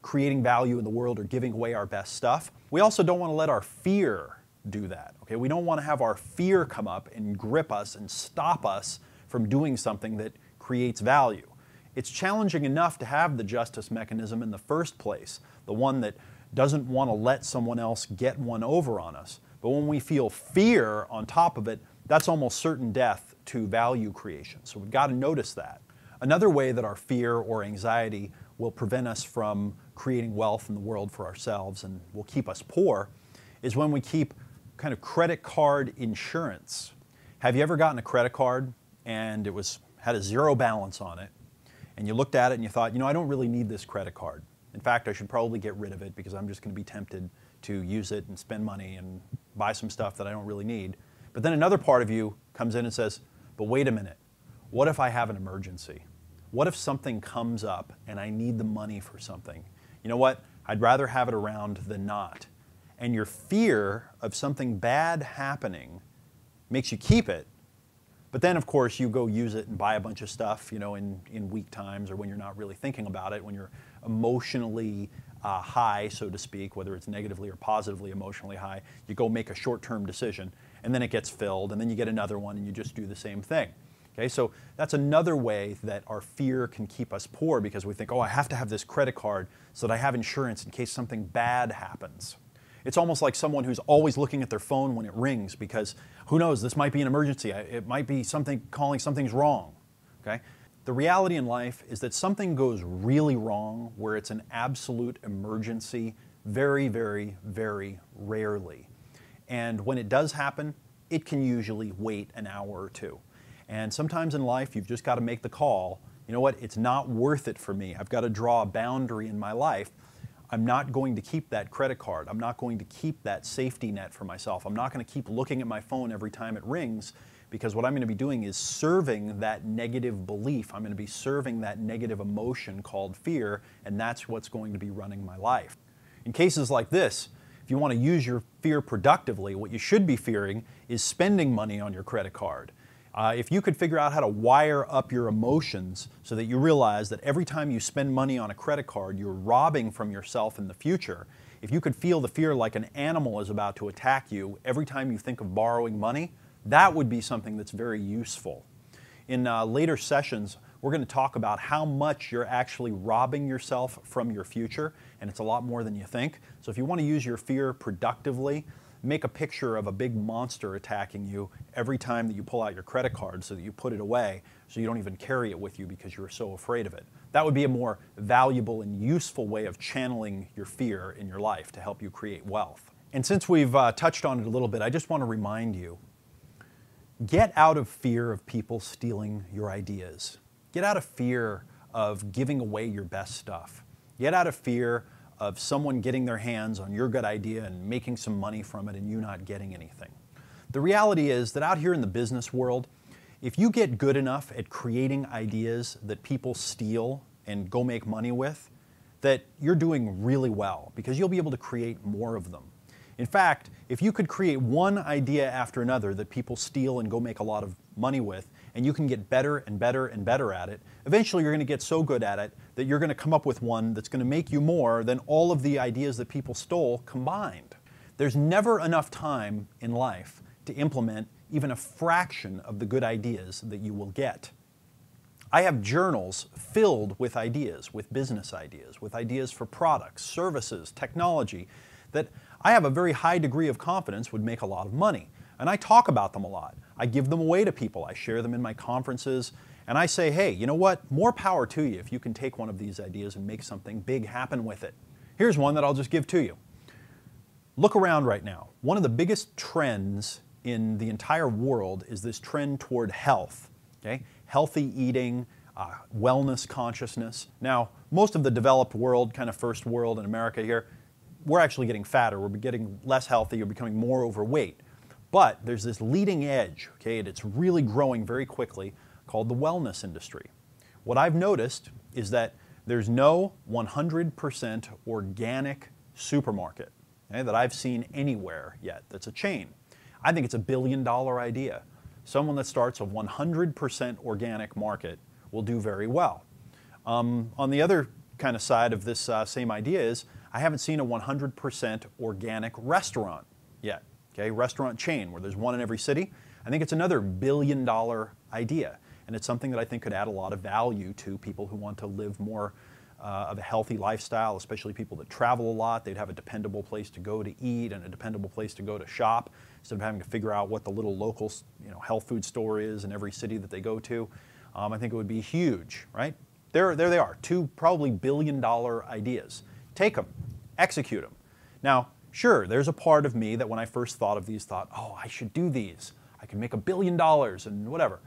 creating value in the world or giving away our best stuff. We also don't want to let our fear do that. Okay, we don't want to have our fear come up and grip us and stop us from doing something that creates value. It's challenging enough to have the justice mechanism in the first place, the one that doesn't want to let someone else get one over on us. But when we feel fear on top of it, that's almost certain death to value creation. So we've got to notice that. Another way that our fear or anxiety will prevent us from creating wealth in the world for ourselves and will keep us poor is when we keep kind of credit card insurance. Have you ever gotten a credit card and it had a zero balance on it, and you looked at it and you thought, I don't really need this credit card. In fact, I should probably get rid of it because I'm just going to be tempted to use it and spend money and buy some stuff that I don't really need. But then another part of you comes in and says, but wait a minute, what if I have an emergency? What if something comes up and I need the money for something? You know what? I'd rather have it around than not. And your fear of something bad happening makes you keep it. But then, of course, you go use it and buy a bunch of stuff, in weak times or when you're not really thinking about it, when you're emotionally high, so to speak, whether it's negatively or positively emotionally high, you go make a short-term decision, and then it gets filled, and then you get another one, and you just do the same thing. Okay, so that's another way that our fear can keep us poor because we think, I have to have this credit card so that I have insurance in case something bad happens. It's almost like someone who's always looking at their phone when it rings because who knows, this might be an emergency. It might be something calling something's wrong. Okay? The reality in life is that something goes really wrong where it's an absolute emergency very, very, very rarely. And when it does happen, it can usually wait an hour or two. And sometimes in life, you've just got to make the call, you know what, it's not worth it for me. I've got to draw a boundary in my life. I'm not going to keep that credit card. I'm not going to keep that safety net for myself. I'm not going to keep looking at my phone every time it rings because what I'm going to be doing is serving that negative belief. I'm going to be serving that negative emotion called fear, and that's what's going to be running my life. In cases like this, If you want to use your fear productively, what you should be fearing is spending money on your credit card. If you could figure out how to wire up your emotions so that you realize that every time you spend money on a credit card, you're robbing from yourself in the future. If you could feel the fear like an animal is about to attack you every time you think of borrowing money, that would be something that's very useful. In later sessions, we're going to talk about how much you're actually robbing yourself from your future, and it's a lot more than you think. So if you want to use your fear productively, make a picture of a big monster attacking you every time that you pull out your credit card so that you put it away so you don't even carry it with you because you're so afraid of it. That would be a more valuable and useful way of channeling your fear in your life to help you create wealth. And since we've touched on it a little bit, I just want to remind you, get out of fear of people stealing your ideas. Get out of fear of giving away your best stuff. Get out of fear of someone getting their hands on your good idea and making some money from it and you not getting anything. The reality is that out here in the business world, if you get good enough at creating ideas that people steal and go make money with, that you're doing really well because you'll be able to create more of them. In fact, if you could create one idea after another that people steal and go make a lot of money with, and you can get better and better and better at it, eventually you're going to get so good at it that you're going to come up with one that's going to make you more than all of the ideas that people stole combined. There's never enough time in life to implement even a fraction of the good ideas that you will get. I have journals filled with ideas, with business ideas, with ideas for products, services, technology, that I have a very high degree of confidence would make a lot of money. And I talk about them a lot. I give them away to people. I share them in my conferences. And I say, hey, you know what? More power to you if you can take one of these ideas and make something big happen with it. Here's one that I'll just give to you. Look around right now. One of the biggest trends in the entire world is this trend toward health. Okay? Healthy eating, wellness consciousness. Now, most of the developed world, kind of first world in America here, we're actually getting fatter. We're getting less healthy. We're becoming more overweight. But there's this leading edge, okay, and it's really growing very quickly, called the wellness industry. What I've noticed is that there's no 100% organic supermarket, okay, that I've seen anywhere yet that's a chain. I think it's a billion-dollar idea. Someone that starts a 100% organic market will do very well. On the other kind of side of this same idea is I haven't seen a 100% organic restaurant yet. Okay, restaurant chain where there's one in every city. I think it's another billion-dollar idea, and it's something that I think could add a lot of value to people who want to live more of a healthy lifestyle, especially people that travel a lot. They'd have a dependable place to go to eat and a dependable place to go to shop instead of having to figure out what the little local, health food store is in every city that they go to. I think it would be huge, right? There they are, two probably billion-dollar ideas. Take them, execute them. Now, sure, there's a part of me that when I first thought of these thought, oh, I should do these. I can make $1 billion and whatever.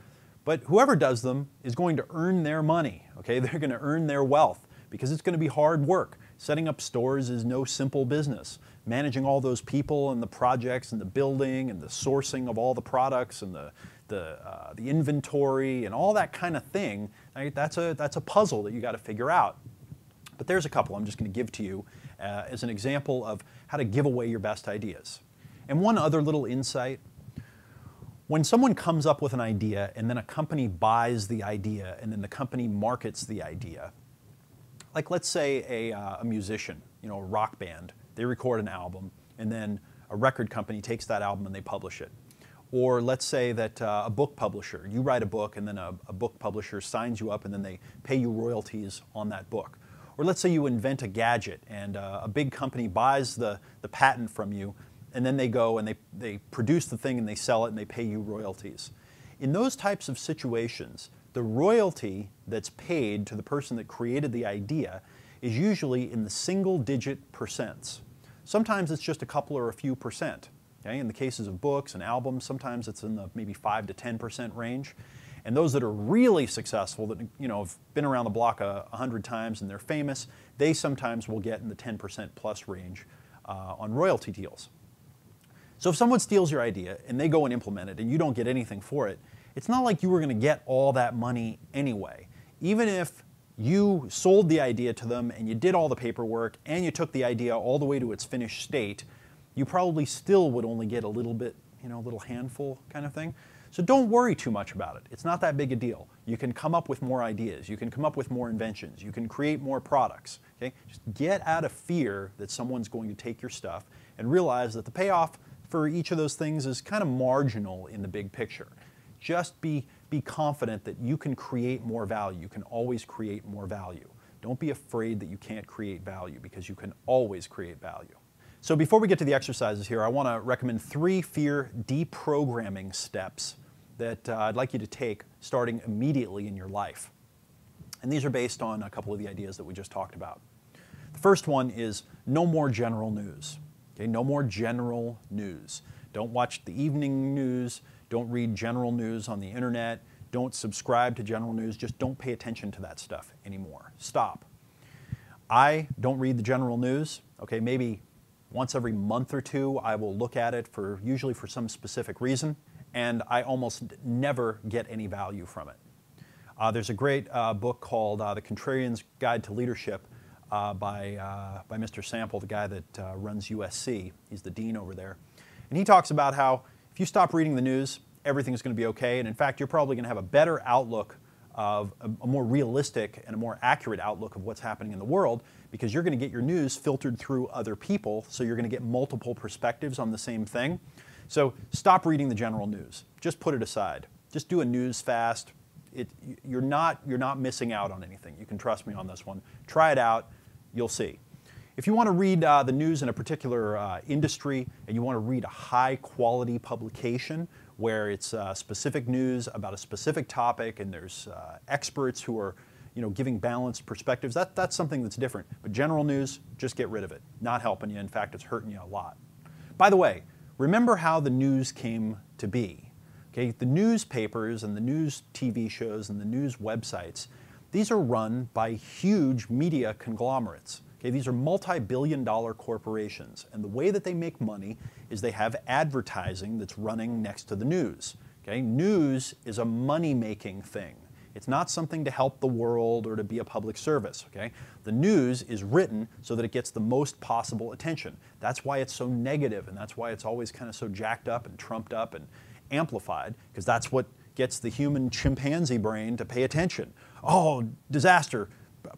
But whoever does them is going to earn their money, okay? They're going to earn their wealth because it's going to be hard work. Setting up stores is no simple business. Managing all those people and the projects and the building and the sourcing of all the products and the inventory and all that kind of thing, that's a puzzle that you got to figure out. But there's a couple I'm just going to give to you as an example of how to give away your best ideas. And one other little insight, when someone comes up with an idea and then a company buys the idea and then the company markets the idea, like let's say a musician, a rock band, they record an album and then a record company takes that album and they publish it. Or let's say that a book publisher, you write a book and then a book publisher signs you up and then they pay you royalties on that book. Or let's say you invent a gadget and a big company buys the patent from you and then they go and they produce the thing and they sell it and they pay you royalties. In those types of situations, the royalty that's paid to the person that created the idea is usually in the single-digit percents. Sometimes it's just a couple or a few percent. Okay? In the cases of books and albums, sometimes it's in the maybe 5 to 10% range. And those that are really successful, that have been around the block 100 times and they're famous, they sometimes will get in the 10% plus range on royalty deals. So if someone steals your idea and they go and implement it and you don't get anything for it, it's not like you were going to get all that money anyway. Even if you sold the idea to them and you did all the paperwork and you took the idea all the way to its finished state, you probably still would only get a little bit, a little handful kind of thing. So don't worry too much about it. It's not that big a deal. You can come up with more ideas. You can come up with more inventions. You can create more products. Okay? Just get out of fear that someone's going to take your stuff and realize that the payoff for each of those things is kind of marginal in the big picture. Just be confident that you can create more value. You can always create more value. Don't be afraid that you can't create value, because you can always create value. So before we get to the exercises here, I want to recommend 3 fear deprogramming steps that I'd like you to take starting immediately in your life. And these are based on a couple of the ideas that we just talked about. The first one is no more general news. Okay, no more general news. Don't watch the evening news. Don't read general news on the internet. Don't subscribe to general news. Just don't pay attention to that stuff anymore. Stop. I don't read the general news. Okay, maybe once every month or two I will look at it, usually for some specific reason, and I almost never get any value from it. There's a great book called The Contrarian's Guide to Leadership by Mr. Sample, the guy that runs USC. He's the dean over there. And he talks about how if you stop reading the news, everything's going to be okay. And in fact, you're probably going to have a better outlook, of a more realistic and a more accurate outlook of what's happening in the world, because you're going to get your news filtered through other people, so you're going to get multiple perspectives on the same thing. So stop reading the general news. Just put it aside. Just do a news fast. You're not missing out on anything. You can trust me on this one. Try it out. You'll see. If you want to read the news in a particular industry, and you want to read a high-quality publication where it's specific news about a specific topic, and there's experts who are giving balanced perspectives, that's something that's different. But general news, just get rid of it. Not helping you. In fact, it's hurting you a lot. By the way, remember how the news came to be. Okay? The newspapers and the news TV shows and the news websites, these are run by huge media conglomerates. Okay? These are multi-billion-dollar corporations, and the way that they make money is they have advertising that's running next to the news. Okay? News is a money-making thing. It's not something to help the world or to be a public service. Okay? The news is written so that it gets the most possible attention. That's why it's so negative, and that's why it's always kind of so jacked up and trumped up and amplified, because that's what gets the human chimpanzee brain to pay attention. Oh, disaster,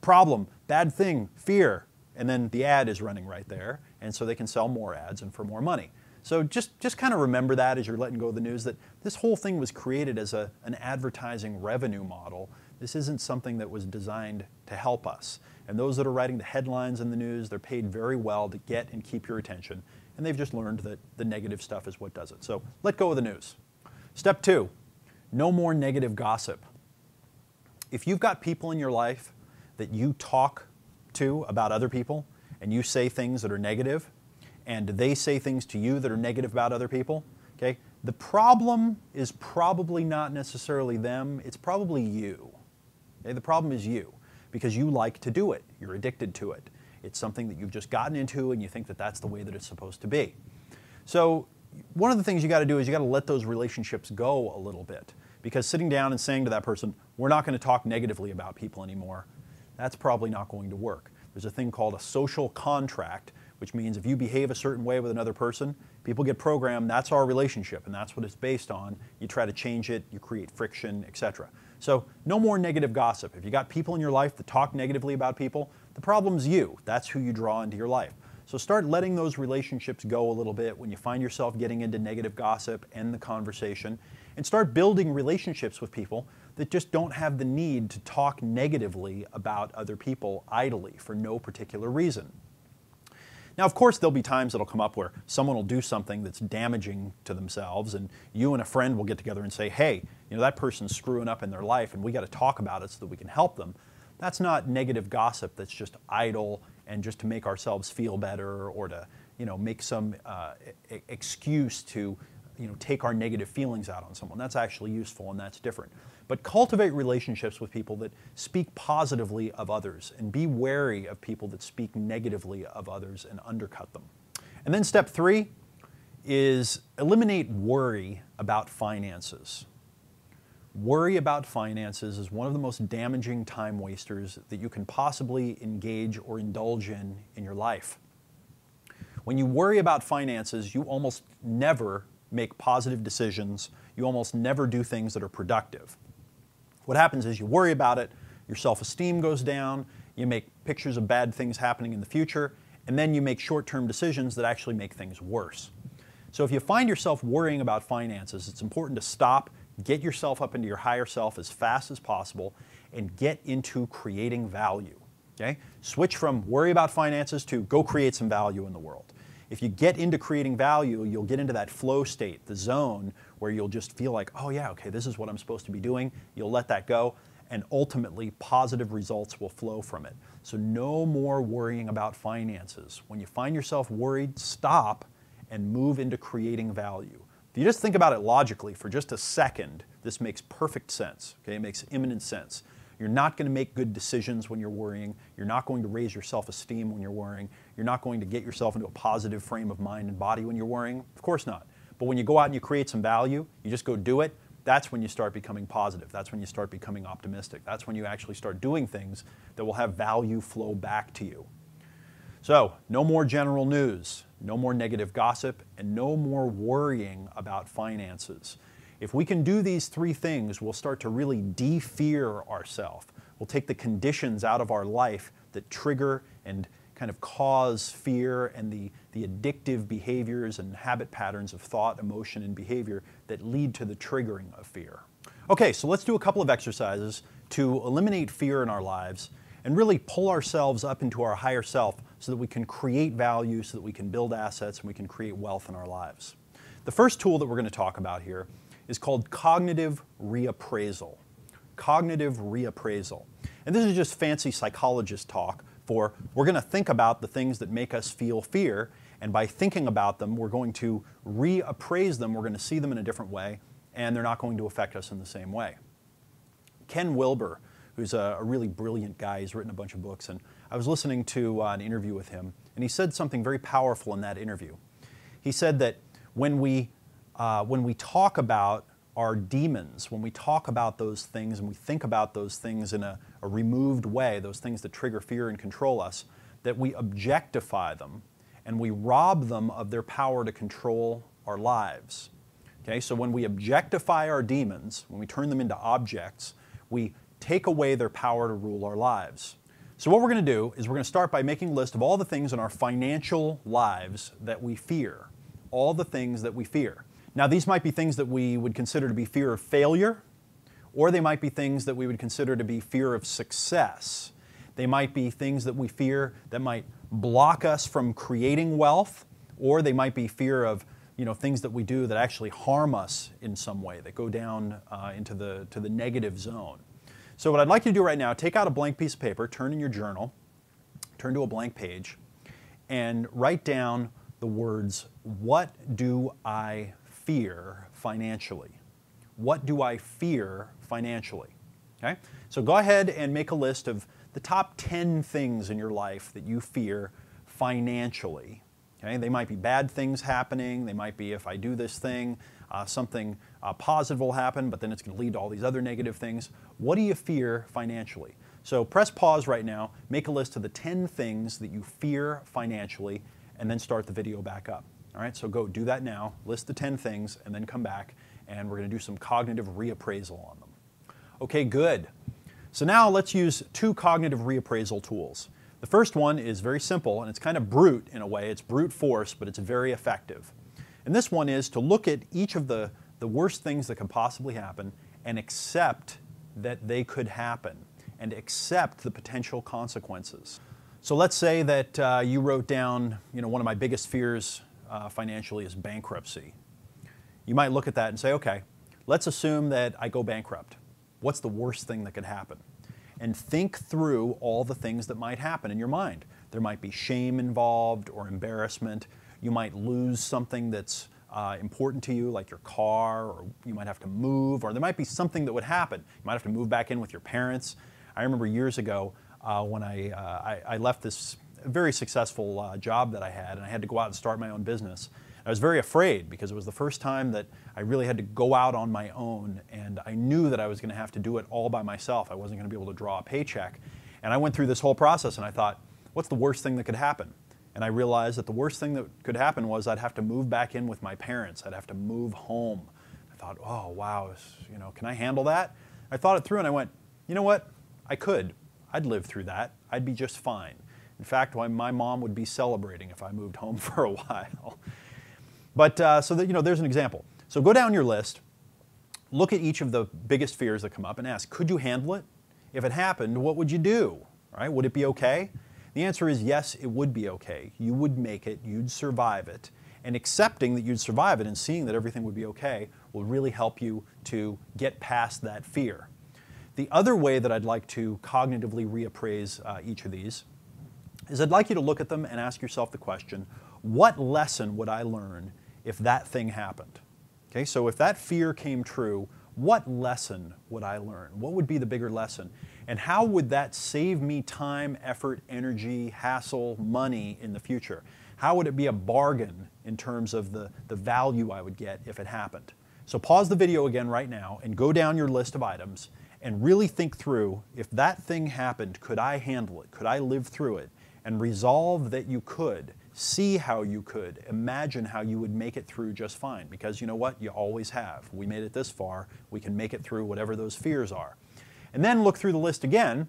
problem, bad thing, fear. And then the ad is running right there, and so they can sell more ads and for more money. So just kind of remember that as you're letting go of the news, that this whole thing was created as an advertising revenue model. This isn't something that was designed to help us. And those that are writing the headlines in the news, they're paid very well to get and keep your attention. And they've just learned that the negative stuff is what does it. So let go of the news. Step 2, no more negative gossip. If you've got people in your life that you talk to about other people, and you say things that are negative, and they say things to you that are negative about other people, okay, the problem is probably not necessarily them, it's probably you. Okay? The problem is you, because you like to do it. You're addicted to it. It's something that you've just gotten into, and you think that that's the way that it's supposed to be. So one of the things you got to do is you got to let those relationships go a little bit, because sitting down and saying to that person, we're not going to talk negatively about people anymore, that's probably not going to work. There's a thing called a social contract, which means if you behave a certain way with another person, people get programmed, that's our relationship, and that's what it's based on. You try to change it, you create friction, etc. So no more negative gossip. If you got people in your life that talk negatively about people, the problem's you. That's who you draw into your life. So start letting those relationships go a little bit when you find yourself getting into negative gossip, end the conversation, and start building relationships with people that just don't have the need to talk negatively about other people idly for no particular reason. Now, of course, there'll be times that'll come up where someone will do something that's damaging to themselves, and you and a friend will get together and say, hey, that person's screwing up in their life, and we got to talk about it so that we can help them. That's not negative gossip that's just idle and just to make ourselves feel better, or to make some excuse to take our negative feelings out on someone. That's actually useful, and that's different. But cultivate relationships with people that speak positively of others, and be wary of people that speak negatively of others and undercut them. And then step 3 is eliminate worry about finances. Worry about finances is one of the most damaging time wasters that you can possibly engage or indulge in your life. When you worry about finances, you almost never make positive decisions. You almost never do things that are productive. What happens is you worry about it, your self-esteem goes down, you make pictures of bad things happening in the future, and then you make short-term decisions that actually make things worse. So if you find yourself worrying about finances, it's important to stop, get yourself up into your higher self as fast as possible, and get into creating value. Okay? Switch from worry about finances to go create some value in the world. If you get into creating value, you'll get into that flow state, the zone, where you'll just feel like, oh yeah, okay, this is what I'm supposed to be doing. You'll let that go, and ultimately positive results will flow from it. So no more worrying about finances. When you find yourself worried, stop and move into creating value. If you just think about it logically for just a second, this makes perfect sense. Okay? It makes imminent sense. You're not going to make good decisions when you're worrying. You're not going to raise your self-esteem when you're worrying. You're not going to get yourself into a positive frame of mind and body when you're worrying. Of course not. But when you go out and you create some value, you just go do it, that's when you start becoming positive. That's when you start becoming optimistic. That's when you actually start doing things that will have value flow back to you. So, no more general news, no more negative gossip, and no more worrying about finances. If we can do these three things, we'll start to really de-fear ourselves. We'll take the conditions out of our life that trigger and kind of cause fear and the addictive behaviors and habit patterns of thought, emotion, and behavior that lead to the triggering of fear. Okay, so let's do a couple of exercises to eliminate fear in our lives and really pull ourselves up into our higher self so that we can create value, so that we can build assets, and we can create wealth in our lives. The first tool that we're going to talk about here is called cognitive reappraisal. Cognitive reappraisal. And this is just fancy psychologist talk for we're going to think about the things that make us feel fear, and by thinking about them, we're going to reappraise them, we're going to see them in a different way, and they're not going to affect us in the same way. Ken Wilber, who's a really brilliant guy, he's written a bunch of books, and I was listening to an interview with him, and he said something very powerful in that interview. He said that when we talk about our demons, when we talk about those things and we think about those things in a removed way, those things that trigger fear and control us, that we objectify them and we rob them of their power to control our lives. Okay, so when we objectify our demons, when we turn them into objects, we take away their power to rule our lives. So what we're going to do is we're going to start by making a list of all the things in our financial lives that we fear. All the things that we fear. Now these might be things that we would consider to be fear of failure, or they might be things that we would consider to be fear of success. They might be things that we fear that might block us from creating wealth, or they might be fear of things that we do that actually harm us in some way, that go down into the negative zone. So what I'd like you to do right now, take out a blank piece of paper, turn in your journal, turn to a blank page, and write down the words, what do I fear financially? What do I fear financially? Okay? So go ahead and make a list of the top 10 things in your life that you fear financially. Okay? They might be bad things happening. They might be, if I do this thing, something positive will happen, but then it's going to lead to all these other negative things. What do you fear financially? So press pause right now, make a list of the 10 things that you fear financially, and then start the video back up. All right, so go do that now, list the 10 things, and then come back, and we're going to do some cognitive reappraisal on them. Okay, good. So now let's use two cognitive reappraisal tools. The first one is very simple, and it's kind of brute in a way. It's brute force, but it's very effective. And this one is to look at each of the worst things that can possibly happen and accept that they could happen and accept the potential consequences. So let's say that you wrote down, one of my biggest fears financially is bankruptcy. You might look at that and say, okay, let's assume that I go bankrupt. What's the worst thing that could happen? And think through all the things that might happen in your mind. There might be shame involved or embarrassment. You might lose something that's important to you, like your car, or you might have to move, or there might be something that would happen. You might have to move back in with your parents. I remember years ago when I left this very successful job that I had, and I had to go out and start my own business. I was very afraid because it was the first time that I really had to go out on my own, and I knew that I was going to have to do it all by myself. I wasn't going to be able to draw a paycheck. And I went through this whole process and I thought, what's the worst thing that could happen? And I realized that the worst thing that could happen was I'd have to move back in with my parents. I'd have to move home. I thought, oh, wow, can I handle that? I thought it through and I went, you know what? I could. I'd live through that. I'd be just fine. In fact, my mom would be celebrating if I moved home for a while. But so that, there's an example. So go down your list, look at each of the biggest fears that come up and ask, could you handle it? If it happened, what would you do? Right? Would it be okay? The answer is yes, it would be okay. You would make it, you'd survive it. And accepting that you'd survive it and seeing that everything would be okay will really help you to get past that fear. The other way that I'd like to cognitively reappraise each of these is I'd like you to look at them and ask yourself the question, what lesson would I learn if that thing happened? Okay, so if that fear came true, what lesson would I learn? What would be the bigger lesson? And how would that save me time, effort, energy, hassle, money in the future? How would it be a bargain in terms of the value I would get if it happened? So pause the video again right now and go down your list of items and really think through, if that thing happened, could I handle it? Could I live through it? And resolve that you could. See how you could. Imagine how you would make it through just fine. Because you know what? You always have. We made it this far. We can make it through whatever those fears are. And then look through the list again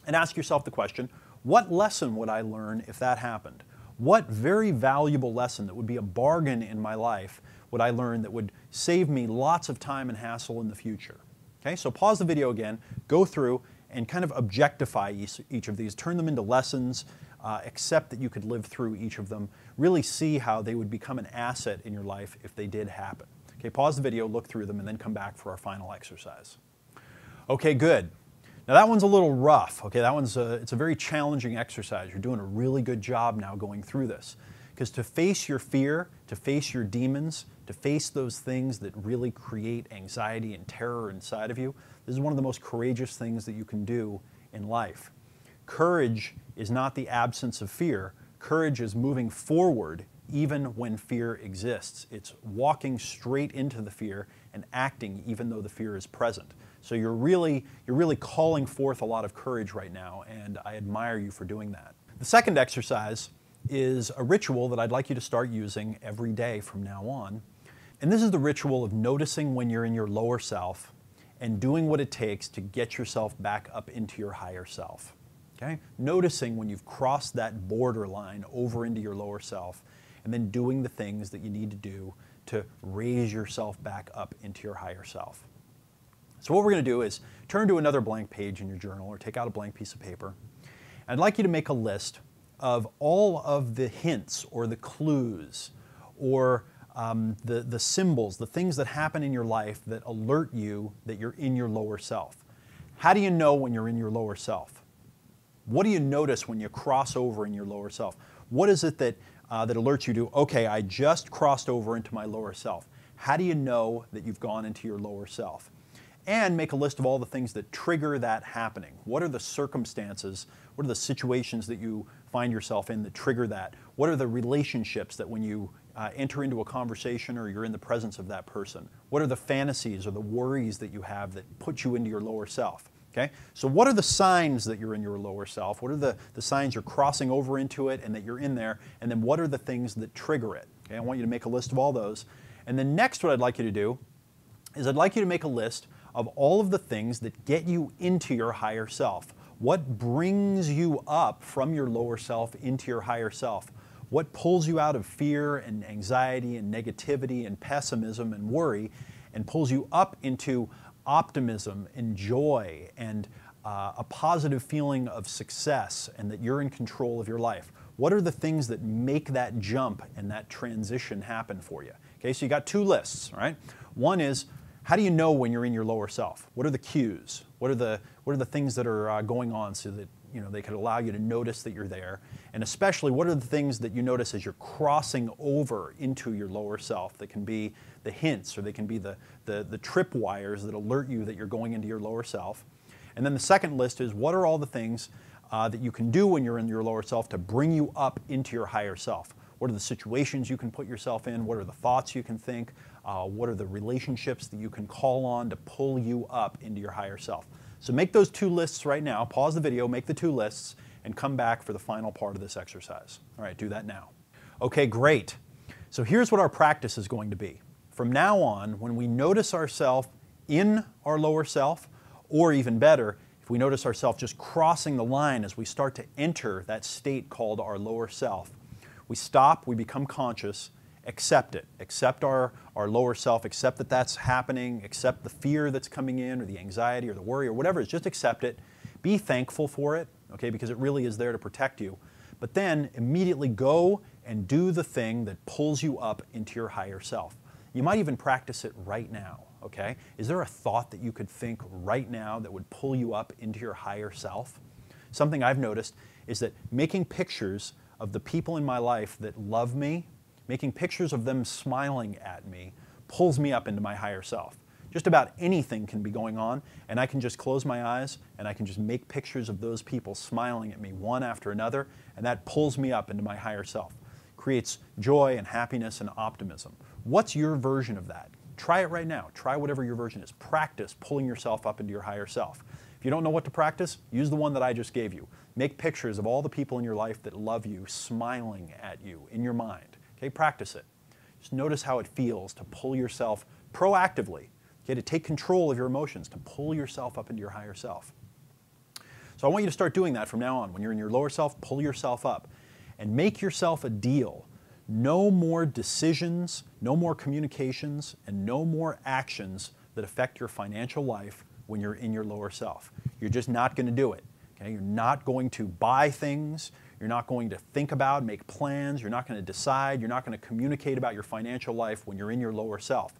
and ask yourself the question, what lesson would I learn if that happened? What very valuable lesson that would be a bargain in my life would I learn that would save me lots of time and hassle in the future? Okay, so pause the video again, go through and kind of objectify each of these, turn them into lessons, accept that you could live through each of them, really see how they would become an asset in your life if they did happen. Okay, pause the video, look through them, and then come back for our final exercise. Okay, good. Now that one's a little rough. Okay, that one's it's a very challenging exercise. You're doing a really good job now going through this. Because to face your fear, to face your demons, to face those things that really create anxiety and terror inside of you, this is one of the most courageous things that you can do in life. Courage is not the absence of fear. Courage is moving forward even when fear exists. It's walking straight into the fear and acting even though the fear is present. So you're really calling forth a lot of courage right now, and I admire you for doing that. The second exercise is a ritual that I'd like you to start using every day from now on. And this is the ritual of noticing when you're in your lower self and doing what it takes to get yourself back up into your higher self. Okay? Noticing when you've crossed that borderline over into your lower self, and then doing the things that you need to do to raise yourself back up into your higher self. So what we're going to do is turn to another blank page in your journal or take out a blank piece of paper. I'd like you to make a list of all of the hints or the clues or the symbols, the things that happen in your life that alert you that you're in your lower self. How do you know when you're in your lower self? What do you notice when you cross over in your lower self? What is it that alerts you to, okay, I just crossed over into my lower self? How do you know that you've gone into your lower self? And make a list of all the things that trigger that happening. What are the circumstances, what are the situations that you find yourself in that trigger that? What are the relationships that when you enter into a conversation or you're in the presence of that person? What are the fantasies or the worries that you have that put you into your lower self? Okay? So what are the signs that you're in your lower self? What are the signs you're crossing over into it and that you're in there? And then what are the things that trigger it? Okay? I want you to make a list of all those. And then next what I'd like you to do is I'd like you to make a list of all of the things that get you into your higher self. What brings you up from your lower self into your higher self? What pulls you out of fear and anxiety and negativity and pessimism and worry and pulls you up into optimism and joy and a positive feeling of success and that you're in control of your life? What are the things that make that jump and that transition happen for you? Okay, so you got two lists, right? One is, how do you know when you're in your lower self? What are the cues? What are the things that are going on so that they could allow you to notice that you're there? And especially, what are the things that you notice as you're crossing over into your lower self that can be the hints or they can be the tripwires that alert you that you're going into your lower self? And then the second list is, what are all the things that you can do when you're in your lower self to bring you up into your higher self? What are the situations you can put yourself in? What are the thoughts you can think? What are the relationships that you can call on to pull you up into your higher self? So make those two lists right now. Pause the video, make the two lists, and come back for the final part of this exercise. All right, do that now. Okay, great. So here's what our practice is going to be. From now on, when we notice ourselves in our lower self, or even better, if we notice ourselves just crossing the line as we start to enter that state called our lower self, we stop, we become conscious, accept it. Accept our lower self, accept that that's happening, accept the fear that's coming in, or the anxiety, or the worry, or whatever it is. Just accept it. Be thankful for it, okay, because it really is there to protect you. But then immediately go and do the thing that pulls you up into your higher self. You might even practice it right now, okay? Is there a thought that you could think right now that would pull you up into your higher self? Something I've noticed is that making pictures of the people in my life that love me, making pictures of them smiling at me, pulls me up into my higher self. Just about anything can be going on, and I can just close my eyes and I can just make pictures of those people smiling at me one after another, and that pulls me up into my higher self. Creates joy and happiness and optimism. What's your version of that? Try it right now. Try whatever your version is. Practice pulling yourself up into your higher self. If you don't know what to practice, use the one that I just gave you. Make pictures of all the people in your life that love you smiling at you in your mind. Okay, practice it. Just notice how it feels to pull yourself proactively, okay, to take control of your emotions, to pull yourself up into your higher self. So I want you to start doing that from now on. When you're in your lower self, pull yourself up and make yourself a deal. No more decisions, no more communications, and no more actions that affect your financial life when you're in your lower self. You're just not going to do it. Okay? You're not going to buy things. You're not going to think about, make plans. You're not going to decide. You're not going to communicate about your financial life when you're in your lower self.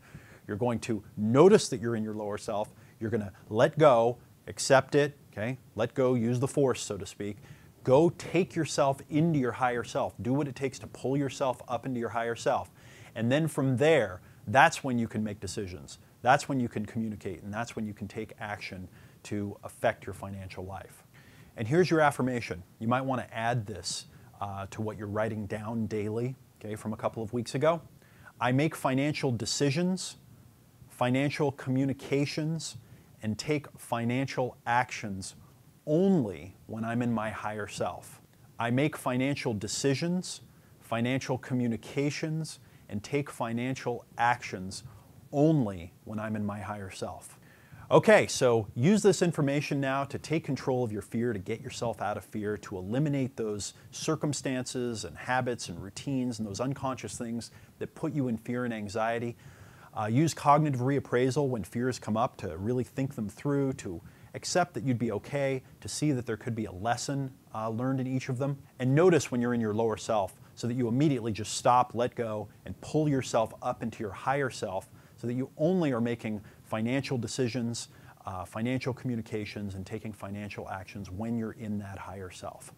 You're going to notice that you're in your lower self. You're going to let go, accept it, okay? Let go, use the force, so to speak. Go take yourself into your higher self. Do what it takes to pull yourself up into your higher self. And then from there, that's when you can make decisions. That's when you can communicate, and that's when you can take action to affect your financial life. And here's your affirmation. You might want to add this to what you're writing down daily, okay, from a couple of weeks ago. I make financial decisions, financial communications, and take financial actions only when I'm in my higher self. I make financial decisions, financial communications, and take financial actions only when I'm in my higher self. Okay, so use this information now to take control of your fear, to get yourself out of fear, to eliminate those circumstances and habits and routines and those unconscious things that put you in fear and anxiety. Use cognitive reappraisal when fears come up to really think them through, to accept that you'd be okay, to see that there could be a lesson learned in each of them. And notice when you're in your lower self so that you immediately just stop, let go, and pull yourself up into your higher self so that you only are making financial decisions, financial communications, and taking financial actions when you're in that higher self.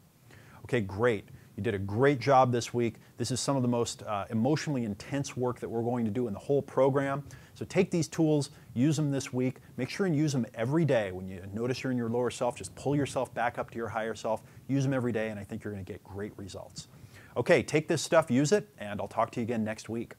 Okay, great. You did a great job this week. This is some of the most emotionally intense work that we're going to do in the whole program. So take these tools, use them this week. Make sure and use them every day. When you notice you're in your lower self, just pull yourself back up to your higher self. Use them every day, and I think you're going to get great results. Okay, take this stuff, use it, and I'll talk to you again next week.